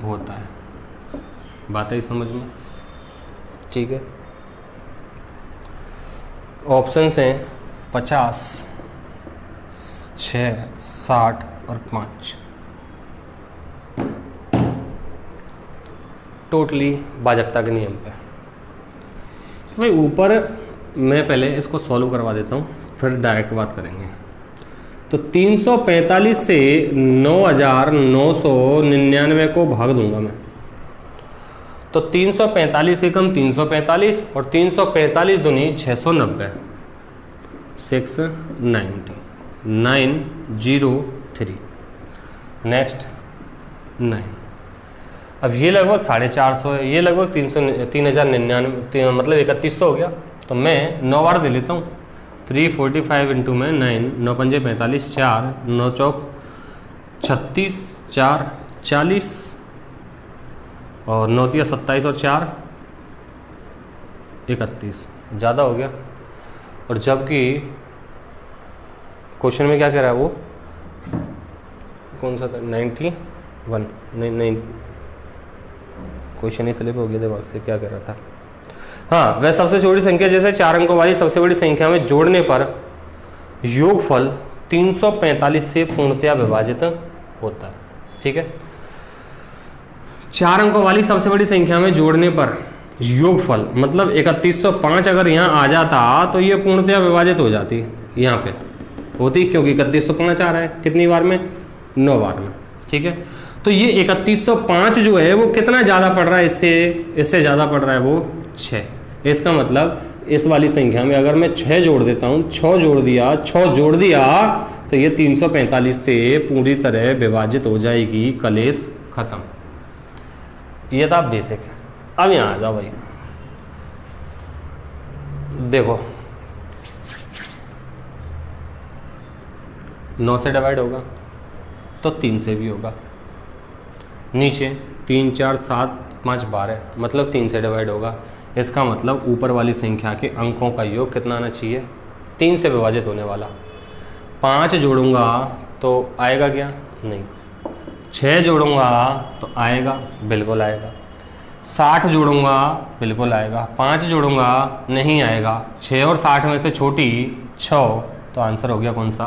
होता है। बात है समझ में? ठीक है। ऑप्शंस हैं 50, 6, 60 और 5। टोटली भाजकता के नियम पे भाई। ऊपर मैं पहले इसको सॉल्व करवा देता हूँ, फिर डायरेक्ट बात करेंगे। तो 345 से 9999 को भाग दूंगा मैं, तो 345 एकम 345 और 345 दूनी 690, 690, 903। नेक्स्ट 9। अब ये लगभग 450 है, ये लगभग 3099, मतलब 3100 हो गया। तो मैं 9 बार दे लेता हूँ। 345 × में 9, 9 पंजे 45, 4, 9 चौक 36, 4 40 और 9 तिया 27 और 4 31, ज़्यादा हो गया। और जबकि क्वेश्चन में क्या कह रहा है, वो कौन सा था, 91, नहीं क्वेश्चन ही स्लिप हो गया दिमाग से, क्या कह रहा था। हाँ, वह सबसे छोटी संख्या जैसे 4 अंकों वाली सबसे बड़ी संख्या में जोड़ने पर योगफल 345 से पूर्णतया विभाजित होता है। ठीक है, 4 अंकों वाली सबसे बड़ी संख्या में जोड़ने पर योगफल, मतलब 3105 अगर यहाँ आ जाता तो ये पूर्णतया विभाजित हो जाती, यहाँ पे होती, क्योंकि 3105 आ रहा है कितनी बार में, 9 बार में। ठीक है, तो ये 3105 जो है वो कितना ज़्यादा पड़ रहा है, इससे ज़्यादा पड़ रहा है वो 6। इसका मतलब इस वाली संख्या में अगर मैं 6 जोड़ देता हूँ, 6 जोड़ दिया तो ये 345 से पूरी तरह विभाजित हो जाएगी, कलेश खत्म। ये था बेसिक। अब यहाँ आ जाओ भाई, देखो 9 से डिवाइड होगा तो 3 से भी होगा, नीचे 3 4 7 5 12, मतलब 3 से डिवाइड होगा। इसका मतलब ऊपर वाली संख्या के अंकों का योग कितना आना चाहिए, 3 से विभाजित होने वाला। 5 जोड़ूंगा तो आएगा क्या, नहीं, 6 जोड़ूंगा तो आएगा, बिल्कुल आएगा। 60 जोड़ूंगा, बिल्कुल आएगा। 5 जोड़ूंगा, नहीं आएगा। 6 और 60 में से छोटी 6, तो आंसर हो गया कौन सा?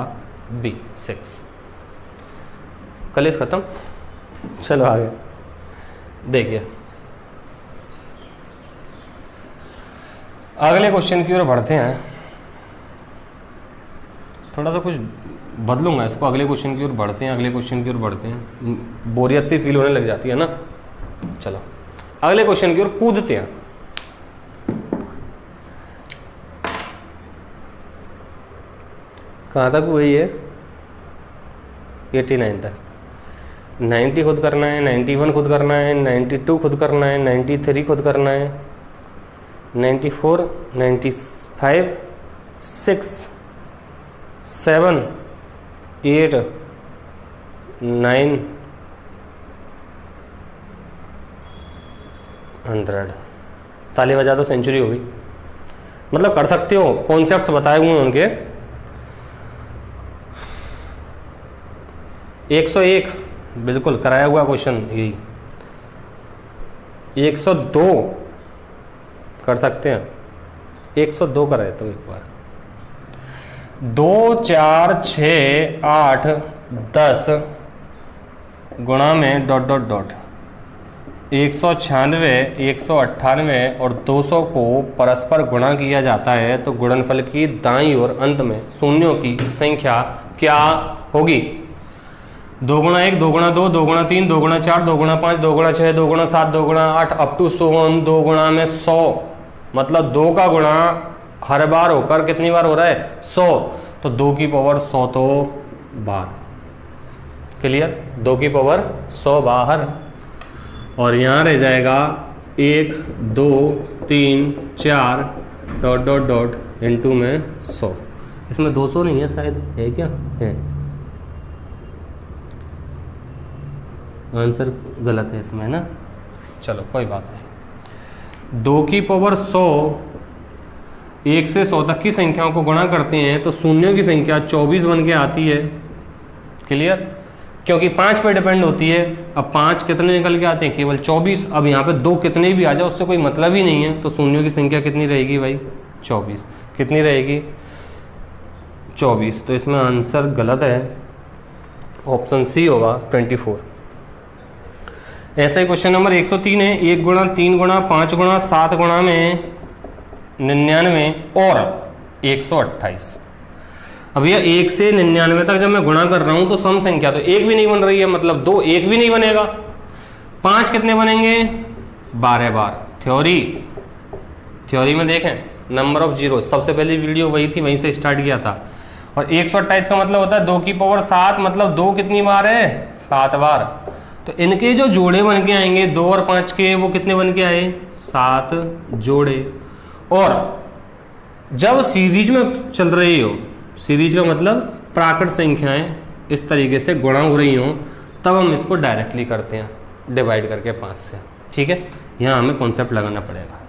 बी, 6। कलेश खत्म। चलो आगे देखिए, अगले क्वेश्चन की ओर बढ़ते हैं। थोड़ा सा कुछ बदलूंगा इसको, अगले क्वेश्चन की ओर बढ़ते हैं, अगले क्वेश्चन की ओर बढ़ते हैं। बोरियत सी फील होने लग जाती है ना। चलो अगले क्वेश्चन की ओर कूदते हैं। कहाँ तक हुई है? 89 तक। 90 खुद करना है, 91 खुद करना है, 92 खुद करना है, 93 खुद करना है, 94, 95, 6, 7, 8, 9, 100। ताली बजा दो, सेंचुरी हो गई। मतलब कर सकते हो, कॉन्सेप्ट्स बताए हुए हैं उनके। 101 बिल्कुल कराया हुआ क्वेश्चन यही। 102 कर सकते हैं, 102 कराए तो एक बार। 2, 4, 6, 8, 10 गुणा में डॉट डॉट डॉट 196, 198 और 200 को परस्पर गुणा किया जाता है तो गुणनफल की दाईं ओर अंत में शून्यों की संख्या क्या होगी? 2 गुणा 1, 2 गुणा 2, 2 गुणा 3, 2 गुणा 4, 2 गुणा 5, 2 गुणा 6, 2 गुणा 7, 2 गुणा 8 अप टू 2 गुणा में 100। मतलब 2 का गुणा हर बार होकर कितनी बार हो रहा है? 100। तो 2 की पावर 100 तो बार। क्लियर? 2 की पावर 100 बाहर। और यहाँ रह जाएगा 1, 2, 3, 4 डॉट डॉट डॉट इनटू में 100। इसमें 200 नहीं है शायद, है क्या? है। आंसर गलत है इसमें ना। चलो कोई बात नहीं। 2 की पावर 100 1 से 100 तक की संख्याओं को गुणा करते हैं तो शून्यों की संख्या 24 बन के आती है। क्लियर? क्योंकि 5 पे डिपेंड होती है। अब 5 कितने निकल के आते हैं? केवल 24। अब यहाँ पे 2 कितने भी आ जाए उससे कोई मतलब ही नहीं है। तो शून्यों की संख्या कितनी रहेगी भाई? 24। कितनी रहेगी? 24। तो इसमें आंसर गलत है, ऑप्शन सी होगा 24। ऐसा ही क्वेश्चन नंबर 103 है। 1 गुणा 3 गुणा 5 गुणा 7 गुणा में 99 और 128। अब यह 1 से 99 तक जब मैं गुणा कर रहा हूं तो सम संख्या तो 1 भी नहीं बन रही है, मतलब 2 1 भी नहीं बनेगा। 5 कितने बनेंगे? 12 बार। थ्योरी में देखें, नंबर ऑफ जीरो, सबसे पहली वीडियो वही थी, वहीं से स्टार्ट किया था। और 128 का मतलब होता है 2 की पावर 7, मतलब 2 कितनी बार है? 7 बार। तो इनके जो जोड़े बन के आएंगे 2 और 5 के, वो कितने बन के आए? 7 जोड़े। और जब सीरीज में चल रही हो, सीरीज का मतलब प्राकृत संख्याएं इस तरीके से गुणा हो रही हो, तब हम इसको डायरेक्टली करते हैं डिवाइड करके 5 से। ठीक है, यहाँ हमें कॉन्सेप्ट लगाना पड़ेगा।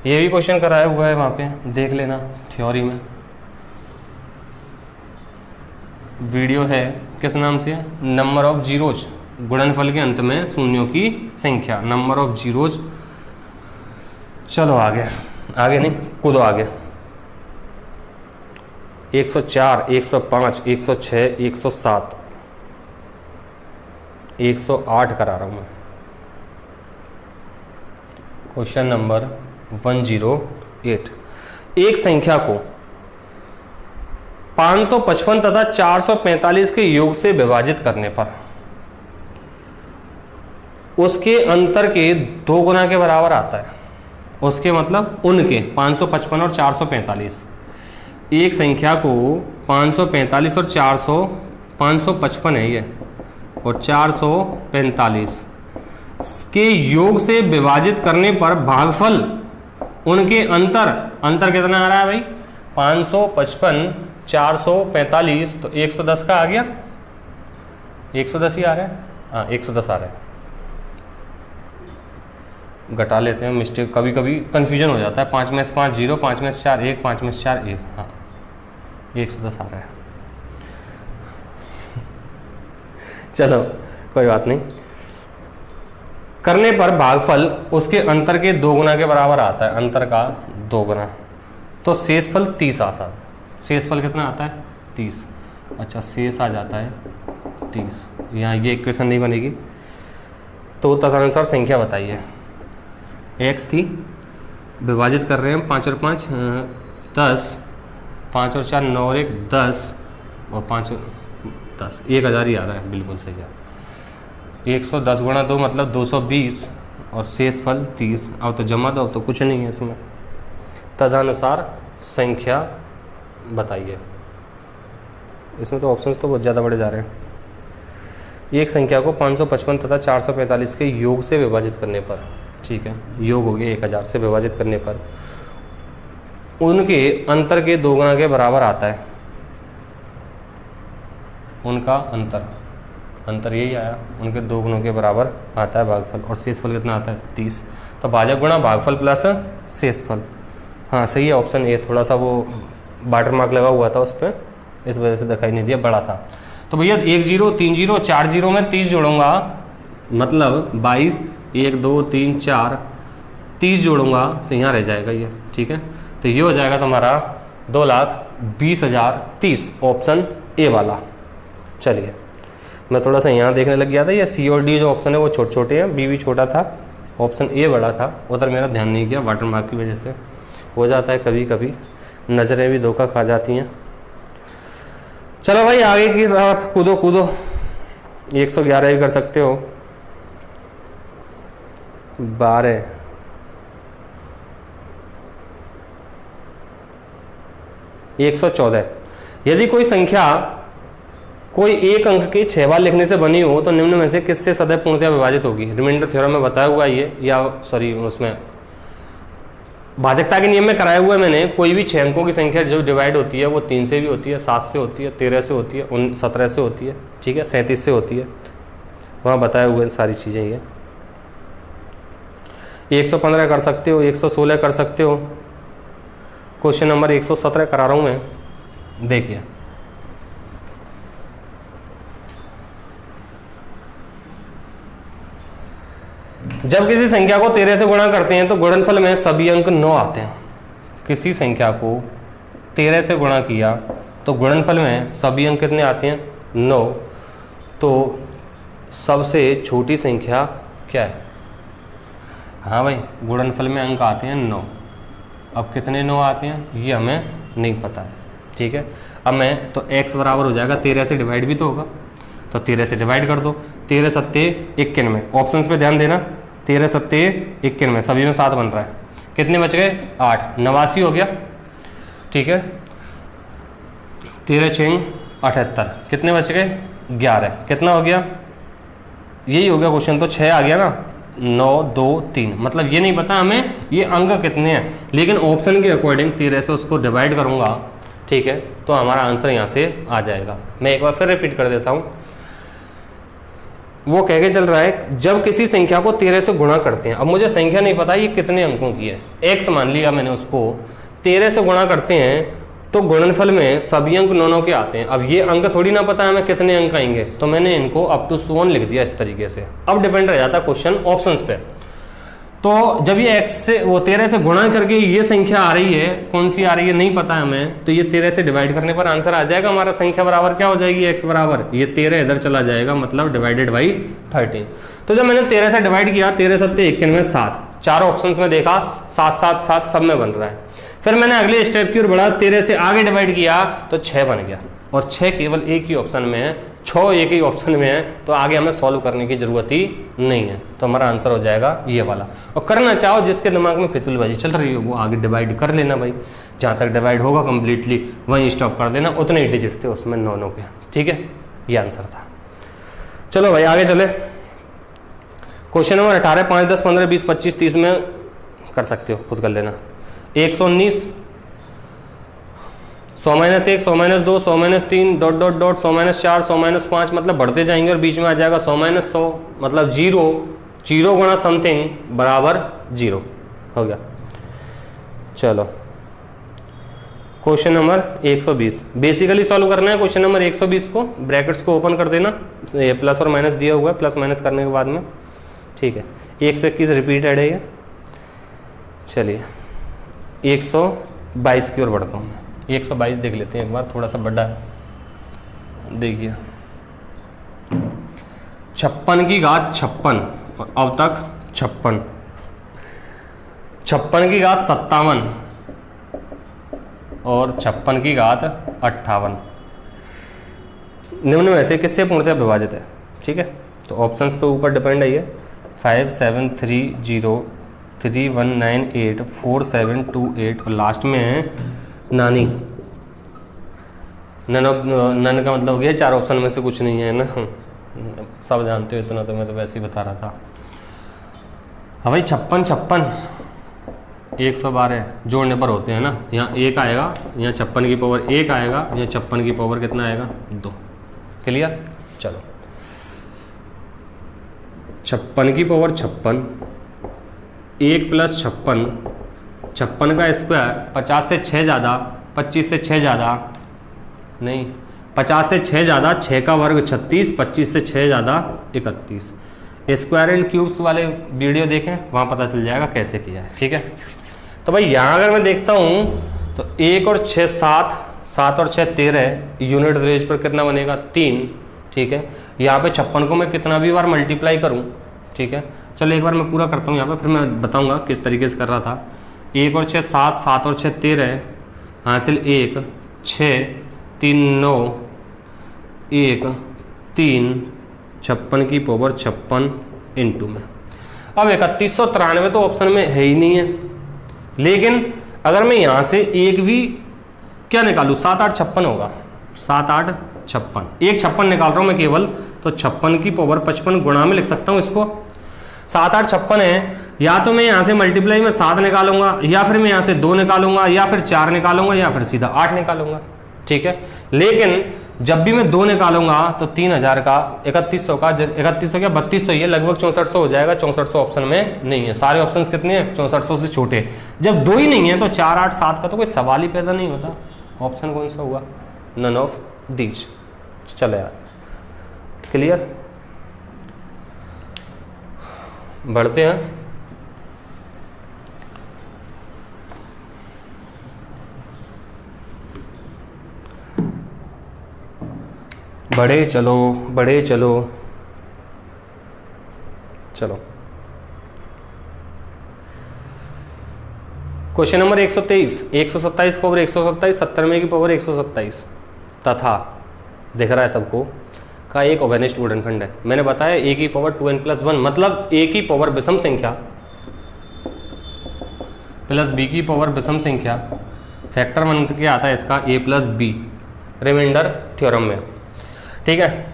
ये भी क्वेश्चन कराया हुआ है वहाँ पे, देख लेना थ्योरी में। वीडियो है किस नाम से? नंबर ऑफ जीरोज, गुणनफल के अंत में शून्यों की संख्या, नंबर ऑफ जीरोज। चलो आगे, आगे नहीं, कूदो आगे। 104, 105, 106, 107, 108 करा रहा हूं मैं। Question number 108। एक संख्या को 555 तथा 445 के योग से विभाजित करने पर उसके अंतर के 2 गुना के बराबर आता है। उसके मतलब उनके 555 और 445। एक संख्या को 545 और 555 है ये, और 445 के योग से विभाजित करने पर भागफल उनके अंतर कितना आ रहा है भाई? 555 445, तो 110 का आ गया, 110 ही आ रहा है। हाँ 110 आ रहा है, घटा लेते हैं, मिस्टेक कभी कभी कंफ्यूजन हो जाता है। 5 में से 5 0, 5 में से 4 1, 5 में से 4 1। हाँ 110 आ रहा है। चलो कोई बात नहीं। करने पर भागफल उसके अंतर के 2 गुना के बराबर आता है, अंतर का 2 गुना, तो शेषफल 30 आता है। शेषफल कितना आता है? 30। अच्छा, शेष आ जाता है 30। यहाँ ये इक्वेशन नहीं बनेगी, तो तदनुसार संख्या बताइए। x थी, विभाजित कर रहे हैं 5 और 5 10, 5 और 4 9 और 1 10, और 5 10, 1000 ही आ रहा है, बिल्कुल सही है। 110 गुणा 2 मतलब 220, और शेषफल 30। अब तो जमा दो, अब तो कुछ नहीं है इसमें। तदनुसार संख्या बताइए। इसमें तो ऑप्शंस तो बहुत ज़्यादा बड़े जा रहे हैं। एक संख्या को 555 तथा 445 के योग से विभाजित करने पर, ठीक है, योग हो गया 1000 से विभाजित करने पर उनके अंतर के 2 गुना के बराबर आता है। उनका अंतर यही आया, उनके 2 गुणों के बराबर आता है भागफल, और शेषफल कितना आता है? 30। तो भाजक गुणा भागफल प्लस शेषफल। हाँ सही है, ऑप्शन ए। थोड़ा सा वो वाटर मार्क लगा हुआ था उस पर, इस वजह से दिखाई नहीं दिया, बड़ा था। तो भैया 1 0 3 0 4 0 में 30 जोड़ूंगा, मतलब 22, 1 2 3 4, 30 जोड़ूंगा तो यहाँ रह जाएगा ये, ठीक है। तो ये हो जाएगा तुम्हारा 2,20,030, ऑप्शन ए वाला। चलिए, मैं थोड़ा सा यहाँ देखने लग गया था, ये सी और डी जो ऑप्शन है वो छोटे छोटे हैं, बी भी छोटा था, ऑप्शन ए बड़ा था, उधर मेरा ध्यान नहीं किया, वाटर मार्क की वजह से हो जाता है कभी कभी, नज़रें भी धोखा खा जाती हैं। चलो भाई आगे की आप कूदो 111 भी कर सकते हो। 12 114। यदि कोई संख्या कोई एक अंक के 6 बार लिखने से बनी हो तो निम्न में से किससे सदैव पूर्णतया विभाजित होगी? रिमाइंडर थ्योरम में बताया हुआ ये, या सॉरी उसमें भाजकता के नियम में कराया हुआ है मैंने। कोई भी 6 अंकों की संख्या जो डिवाइड होती है वो 3 से भी होती है, 7 से होती है, 13 से होती है, 17 से होती है, ठीक है, 37 से होती है, वहाँ बताया हुआ है सारी चीज़ें। ये 115 कर सकते हो, 116 कर सकते हो। क्वेश्चन नंबर 117 करा रहा हूँ मैं, देखिए। जब किसी संख्या को 13 से गुणा करते हैं तो गुणनफल में सभी अंक 9 आते हैं। किसी संख्या को 13 से गुणा किया तो गुणनफल में सभी अंक कितने आते हैं? 9। तो सबसे छोटी संख्या क्या है? हाँ भाई, गुणनफल में अंक आते हैं 9। अब कितने 9 आते हैं ये हमें नहीं पता है, ठीक है। अब मैं तो x बराबर हो जाएगा 13 से डिवाइड भी तो होगा, तो 13 से डिवाइड कर दो। 13 सत्ते 91, ऑप्शंस पे ध्यान देना। 13 सत्ते 91, सभी में 7 बन रहा है। कितने बच गए? 8, 89 हो गया, ठीक है। 13 6 78, कितने बच गए? 11, कितना हो गया? यही हो गया क्वेश्चन, तो 6 आ गया ना। 9 2 3, मतलब ये नहीं पता हमें ये अंक कितने हैं, लेकिन ऑप्शन के अकॉर्डिंग 13 से उसको डिवाइड करूंगा, ठीक है, तो हमारा आंसर यहाँ से आ जाएगा। मैं एक बार फिर रिपीट कर देता हूँ। वो कह के चल रहा है जब किसी संख्या को 13 से गुणा करते हैं, अब मुझे संख्या नहीं पता ये कितने अंकों की है, x मान लिया मैंने, उसको 13 से गुणा करते हैं तो गुणनफल में सभी अंक 9 के आते हैं। अब ये अंक थोड़ी ना पता है हमें कितने अंक आएंगे, तो मैंने इनको अप टू 1 लिख दिया इस तरीके से। अब डिपेंड रह जाता क्वेश्चन ऑप्शंस पे। तो जब ये x से वो 13 से गुणा करके ये संख्या आ रही है, कौन सी आ रही है नहीं पता है हमें, तो ये 13 से डिवाइड करने पर आंसर आ जाएगा हमारा। संख्या बराबर क्या हो जाएगी? x बराबर ये 13 इधर चला जाएगा, मतलब डिवाइडेड बाई 13। तो जब मैंने 13 से डिवाइड किया, 13 सत्ते 91 7, चारों ऑप्शंस में देखा 7 7 7 सब में बन रहा है। फिर मैंने अगले स्टेप की ओर बढ़ा, 13 से आगे डिवाइड किया तो 6 बन गया, और 6 केवल एक ही ऑप्शन में है, 6 एक ही ऑप्शन में है, तो आगे हमें सॉल्व करने की जरूरत ही नहीं है। तो हमारा आंसर हो जाएगा ये वाला। और करना चाहो जिसके दिमाग में फितूलबाजी चल रही हो वो आगे डिवाइड कर लेना भाई, जहाँ तक डिवाइड होगा कंप्लीटली वहीं स्टॉप कर देना, उतने ही डिजिट थे उसमें 9 के, ठीक है, ये आंसर था। चलो भाई आगे चले। क्वेश्चन नंबर 18, 5 10 15 20 25 30 में कर सकते हो, खुद कर लेना। 119, 100 -1, 100 -2, 100 -3, डॉट डॉट डॉट, 100 -4, 100 -5, मतलब बढ़ते जाएंगे और बीच में आ जाएगा 100 -100, मतलब 0 0 गुणा समथिंग बराबर 0 हो गया। चलो क्वेश्चन नंबर 120 बेसिकली सॉल्व करना है क्वेश्चन नंबर 120 को। ब्रैकेट्स को ओपन कर देना, ये प्लस और माइनस दिया हुआ है, प्लस माइनस करने के बाद में, ठीक है। 121 रिपीटेड है ये। चलिए 122 की ओर बढ़ता हूँ मैं। 122 देख लेते हैं एक बार, थोड़ा सा बड़ा है। देखिए 56 की घात 56 और अब तक 56, 56 की घात 57 और 56 की घात 58 निम्न में से किससे पूर्णतः विभाजित है, ठीक है। तो ऑप्शंस पे ऊपर डिपेंड है ये 573031984728 और लास्ट में है नानी। नन का मतलब हो गया 4 ऑप्शन में से कुछ नहीं है ना, सब जानते हो इतना, तो मैं तो वैसे ही बता रहा था। हाँ भाई 56 112 जोड़ने पर होते हैं ना, यहाँ 1 आएगा, यहाँ 56 की पावर 1 आएगा, यहाँ 56 की पावर कितना आएगा 2। क्लियर। चलो 56 की पावर 56, 1 + 56, 56 का स्क्वायर 50 से 6 ज़्यादा, 25 से 6 ज़्यादा नहीं, 50 से 6 ज़्यादा 6 का वर्ग 36, 25 से 6 ज़्यादा 31। स्क्वायर एंड क्यूब्स वाले वीडियो देखें, वहाँ पता चल जाएगा कैसे किया है, ठीक है। तो भाई यहाँ अगर मैं देखता हूँ तो 1 और 6 7, 7 और 6 13, यूनिट रेज पर कितना बनेगा 3, ठीक है। यहाँ पे 56 को मैं कितना भी बार मल्टीप्लाई करूँ, ठीक है। चलो एक बार मैं पूरा करता हूँ यहाँ पे, फिर मैं बताऊँगा किस तरीके से कर रहा था। 1 और 6 7, 7 और 6 13, हासिल 1 6 3 9 1 3, 56 की पावर 56 इंटू में। अब 3193 तो ऑप्शन में है ही नहीं है, लेकिन अगर मैं यहाँ से एक भी क्या निकालूँ 7 8 56 होगा, 7 8 56, एक 56 निकाल रहा हूँ मैं केवल, तो 56 की पावर 55 गुणा में लिख सकता हूँ इसको। 7 8 56 है, या तो मैं यहाँ से मल्टीप्लाई में 7 निकालूंगा, या फिर मैं यहाँ से 2 निकालूंगा, या फिर 4 निकालूंगा, या फिर सीधा 8 निकालूंगा, ठीक है। लेकिन जब भी मैं 2 निकालूंगा तो 3000 का 3100 का 3100 क्या 3200, ये लगभग 6400 हो जाएगा। 6400 ऑप्शन में नहीं है, सारे ऑप्शंस कितने हैं 6400 से छोटे। जब 2 ही नहीं है तो 4 8 7 का तो कोई सवाल ही पैदा नहीं होता। ऑप्शन कौन सा हुआ, नन ऑफ दीज। चले यार, क्लियर। बढ़ते हैं। बढ़े चलो बढ़े चलो। चलो क्वेश्चन नंबर 123, 127 की पावर 127, 97 की पावर 127 तथा दिख रहा है सबको का एक ओवेनिस्ट गुणनखंड है। मैंने बताया a की पावर 2n+1 मतलब a की पावर विषम संख्या प्लस b की पावर विषम संख्या, फैक्टर बन के आता है इसका a + b रिमाइंडर थ्योरम में, ठीक है।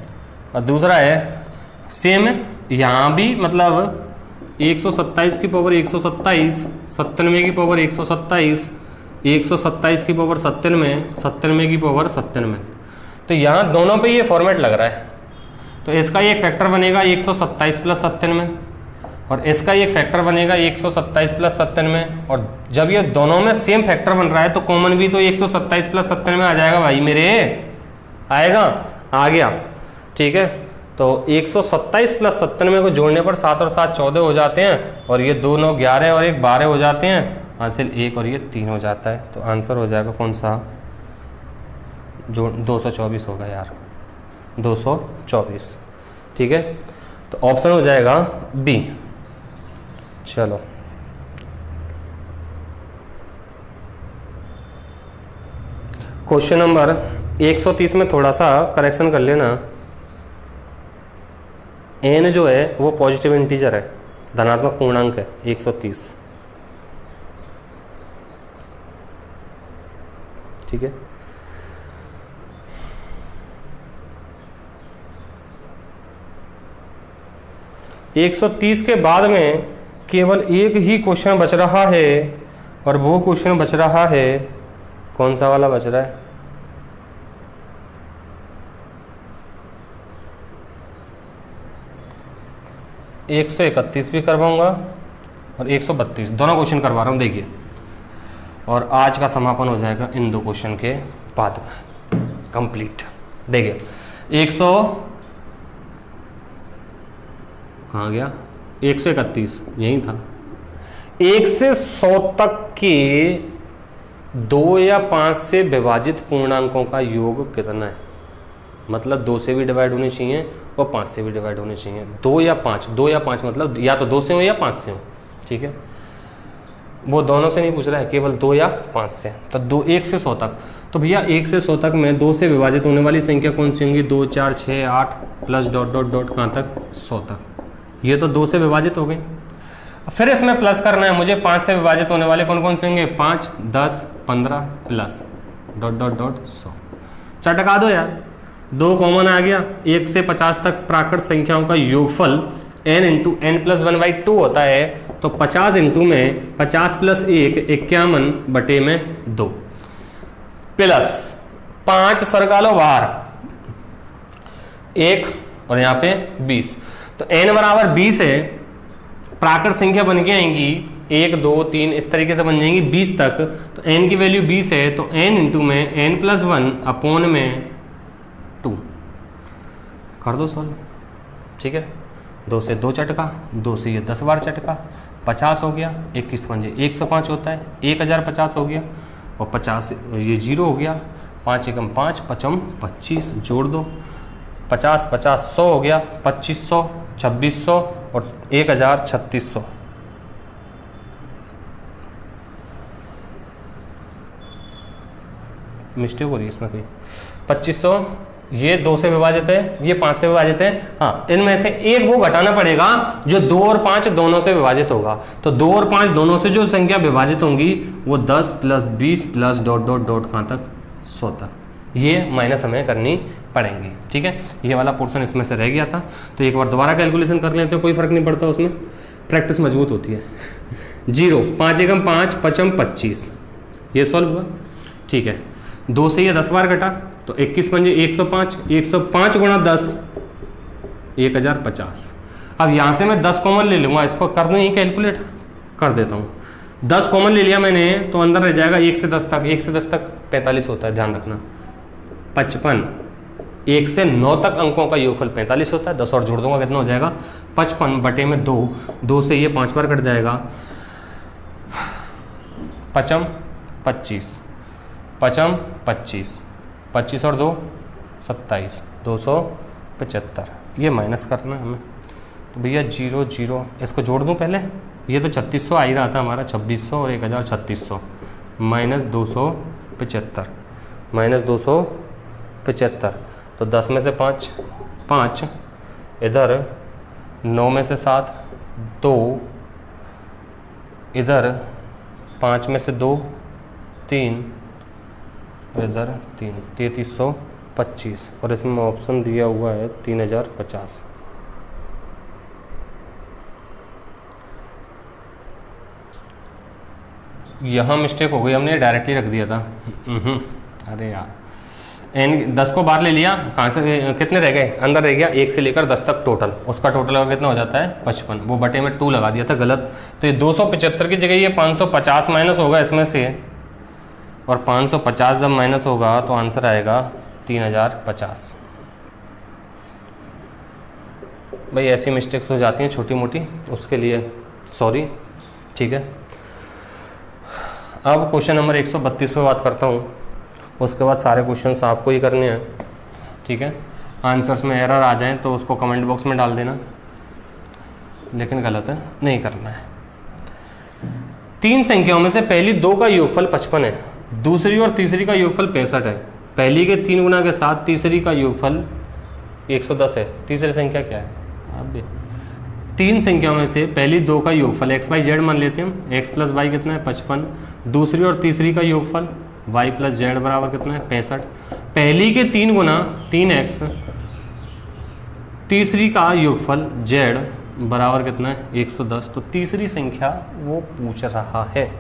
और दूसरा है सेम है यहाँ भी, मतलब 127 की पावर 127, 97 की पावर 127, 127 की पावर 97, 97 की पावर 97। तो यहाँ दोनों पे ये फॉर्मेट लग रहा है, तो इसका एक फैक्टर बनेगा 127 + 97 और इसका एक फैक्टर बनेगा 127 + 97। और जब ये दोनों में सेम फैक्टर बन रहा है तो कॉमन भी तो 127 + 97 आ जाएगा भाई मेरे, आएगा, आ गया, ठीक है। तो 127 + 97 को जोड़ने पर 7 और 7 14 हो जाते हैं, और ये 2 9 11 और 1 12 हो जाते हैं, हासिल 1 और ये 3 हो जाता है। तो आंसर हो जाएगा कौन सा, जो 224 होगा यार, 224, ठीक है। तो ऑप्शन हो जाएगा बी। चलो क्वेश्चन नंबर 130 में थोड़ा सा करेक्शन कर लेना। n जो है वो पॉजिटिव इंटीजर है, धनात्मक पूर्णांक है 130, ठीक है। एक 130 के बाद में केवल एक ही क्वेश्चन बच रहा है, और वो क्वेश्चन बच रहा है कौन सा वाला बच रहा है, एक 131 भी करवाऊंगा और 132, दोनों क्वेश्चन करवा रहा हूँ। देखिए और आज का समापन हो जाएगा इन 2 क्वेश्चन के बाद में कंप्लीट। देखिए 100 कहाँ गया, 131 यही था। 1 से 100 तक के 2 या 5 से विभाजित पूर्णांकों का योग कितना है? मतलब 2 से भी डिवाइड होनी चाहिए और 5 से भी डिवाइड होनी चाहिए। 2 या 5 मतलब या तो 2 से हो या 5 से हो, ठीक है। वो दोनों से नहीं पूछ रहा है, केवल 2 या 5 से। तो 1 से 100 तक, तो भैया 1 से 100 तक में 2 से विभाजित होने वाली संख्या कौन सी होंगी? 2, 4, 6, 8 प्लस डॉट डॉट डॉट कहाँ तक? 100 तक। ये तो 2 से विभाजित हो गई। फिर इसमें प्लस करना है मुझे, 5 से विभाजित होने वाले कौन कौन से होंगे? 5, 10, 15 प्लस डॉट डॉट डॉट 100। चटका दो यार, 2 कॉमन आ गया। 1 से 50 तक प्राकृत संख्याओं का योगफल n इंटू n प्लस 1/2 होता है। तो 50 इंटू में 50 प्लस 1 51 बटे में 2 प्लस 5 सरकालो बाहर 1 और यहाँ पे 20। तो n बराबर 20 है, प्राकृत संख्या बन के आएंगी 1, 2, 3 इस तरीके से बन जाएंगी 20 तक। तो n की वैल्यू 20 है, तो n इंटू में n प्लस 1 अपॉन में 2 कर दो सॉल्व, ठीक है। 2 से 2 चटका, 2 से ये 10 बार चटका, 50 हो गया। 21 पंजे 105 होता है, 1050 हो गया और 50 ये 0 हो गया। 5 एकम 5, 5 25 जोड़ दो, 50 50 100 हो गया, 2500 2600 और 103600। मिस्टेक हो रही है इसमें कोई। 2500 ये 2 से विभाजित है, ये 5 से विभाजित है। हाँ, इनमें से एक वो घटाना पड़ेगा जो 2 और 5 दोनों से विभाजित होगा। तो 2 और 5 दोनों से जो संख्या विभाजित होंगी वो 10 plus 20 plus dot dot dot कहाँ तक? 100 तक। ये माइनस हमें करनी पड़ेंगी, ठीक है। ये वाला पोर्शन इसमें से रह गया था, तो एक बार दोबारा कैलकुलेशन कर लेते हैं, कोई फर्क नहीं पड़ता उसमें, प्रैक्टिस मजबूत होती है। 0 5 एकम 5 5 25 ये सॉल्व हुआ, ठीक है। 2 से ये 10 बार घटा, तो 21 पंजे 105, 105 गुणा 10 1050। अब यहाँ से मैं 10 कॉमन ले लूँगा, इसको कर दूँ, यही कैलकुलेट कर देता हूँ। 10 कॉमन ले लिया मैंने, तो अंदर रह जाएगा 1 से 10 तक। 1 से 10 तक 45 होता है, ध्यान रखना। 55 1 से 9 तक अंकों का योगफल 45 होता है। 10 और जोड़ दूंगा, कितना हो जाएगा? 55 बटे में 2, 2 से ये 5 बार कट जाएगा। 55 25 55 25 25 और 2 27 275। ये माइनस करना है हमें, तो भैया 0 0 इसको जोड़ दूं पहले। ये तो 3600 आ ही रहा था हमारा, 2600 और 103600 माइनस 275 माइनस 275। तो 10 में से 5 5, इधर 9 में से 7 2, इधर 5 में से 2 3, इधर 3 3325 और इसमें ऑप्शन दिया हुआ है 3050। यहाँ मिस्टेक हो गई, हमने डायरेक्टली रख दिया था। अरे यार, n 10 को बाहर ले लिया, कहाँ से कितने रह गए? अंदर रह गया 1 से लेकर 10 तक टोटल, उसका टोटल कितना हो जाता है? 55। वो बटे में 2 लगा दिया था गलत, तो ये 275 की जगह ये 550 माइनस होगा इसमें से, और 550 जब माइनस होगा तो आंसर आएगा 3050। भाई ऐसी मिस्टेक्स हो जाती हैं छोटी मोटी, उसके लिए सॉरी, ठीक है। अब क्वेश्चन नंबर 132 पे बात करता हूँ, उसके बाद सारे क्वेश्चंस आपको ही करने हैं, ठीक है। आंसर्स में एरर आ जाएं तो उसको कमेंट बॉक्स में डाल देना, लेकिन गलत है, नहीं करना है। 3 संख्याओं में से पहली 2 का योगफल 55 है, दूसरी और तीसरी का योगफल 65 है। पहली के 3 गुना के साथ तीसरी का योगफल 110 है। तीसरी संख्या क्या है? अब 3 संख्याओं में से पहली 2 का योगफल x y z मान लेते हैं हम। x प्लस वाई कितना है? 55। दूसरी और तीसरी का योगफल y प्लस z बराबर कितना है? 65। पहली के 3 गुना 3x, तीसरी का योगफल z बराबर कितना है? 110। तो तीसरी संख्या वो पूछ रहा है,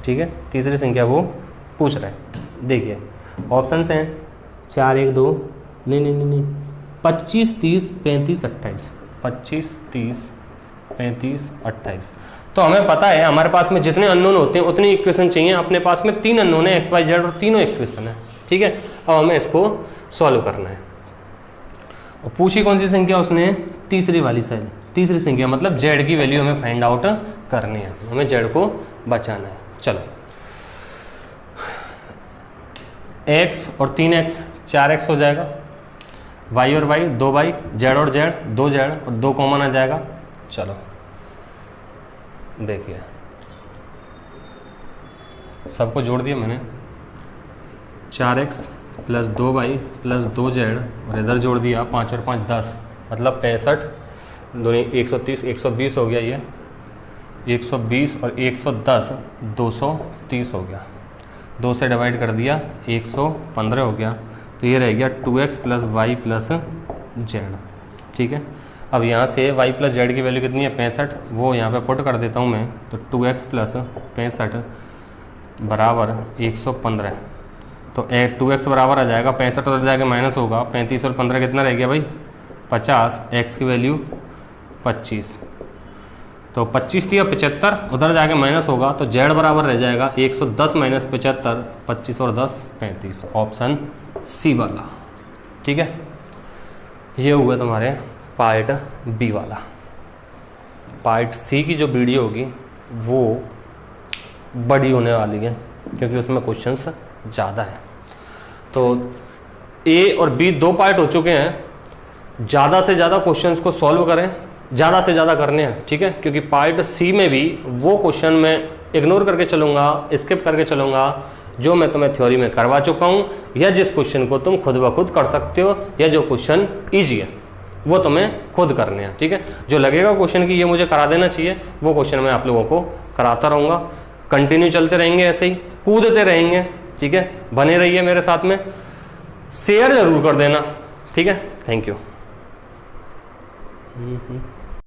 ठीक है। तीसरी संख्या वो पूछ रहा है। देखिए ऑप्शंस हैं 4 1 2 नहीं 25 30 35 28। 25 30 35 28। तो हमें पता है हमारे पास में जितने अननोन होते हैं उतनी इक्वेशन चाहिए, अपने पास में 3 अननोन है, एक्स वाई जेड, और तीनों इक्वेशन है। ठीक है, अब हमें इसको सॉल्व करना है। और पूछी कौन सी संख्या उसने, तीसरी वाली शायद, तीसरी संख्या, मतलब जेड की वैल्यू हमें फाइंड आउट करनी है, हमें जेड को बचाना है। चलो, एक्स और 3x 4x हो जाएगा, y और y 2y, z और z 2z, और 2 कॉमन आ जाएगा। चलो देखिए, सबको जोड़ दिया मैंने, 4x plus 2y plus 2z, और इधर जोड़ दिया 5 और 5 10, मतलब 65 दोनों 130 120 हो गया, ये 120 और 110 230 हो गया, 2 से डिवाइड कर दिया 115 हो गया, तो ये रह गया 2x plus Y plus Z. ठीक है, अब यहाँ से y प्लस जेड की वैल्यू कितनी है 65, वो यहाँ पे पुट कर देता हूँ मैं, तो 2x प्लस 65 बराबर 115, तो 2x बराबर आ जाएगा 65, उधर जाके माइनस होगा, 35 और 15 कितना रह गया भाई 50, x की वैल्यू 25, तो 25 थी, 75 उधर जाके माइनस होगा, तो z बराबर रह जाएगा 110 माइनस 75, 25 और 10 35, ऑप्शन सी वाला। ठीक है, ये हुआ तुम्हारे पार्ट बी वाला। पार्ट सी की जो वीडियो होगी वो बड़ी होने वाली है, क्योंकि उसमें क्वेश्चंस ज़्यादा हैं। तो ए और बी 2 पार्ट हो चुके हैं, ज़्यादा से ज़्यादा क्वेश्चंस को सॉल्व करें, ज़्यादा से ज़्यादा करने हैं। ठीक है, क्योंकि पार्ट सी में भी वो क्वेश्चन मैं इग्नोर करके चलूँगा, स्किप करके चलूँगा जो मैं तुम्हें थ्योरी में करवा चुका हूँ, या जिस क्वेश्चन को तुम खुद ब खुद कर सकते हो, या जो क्वेश्चन ईजी है वो तुम्हें खुद करने हैं। ठीक है, जो लगेगा क्वेश्चन की ये मुझे करा देना चाहिए, वो क्वेश्चन मैं आप लोगों को कराता रहूँगा। कंटिन्यू चलते रहेंगे, ऐसे ही कूदते रहेंगे। ठीक है, बने रहिए मेरे साथ में, शेयर जरूर कर देना। ठीक है, थैंक यू।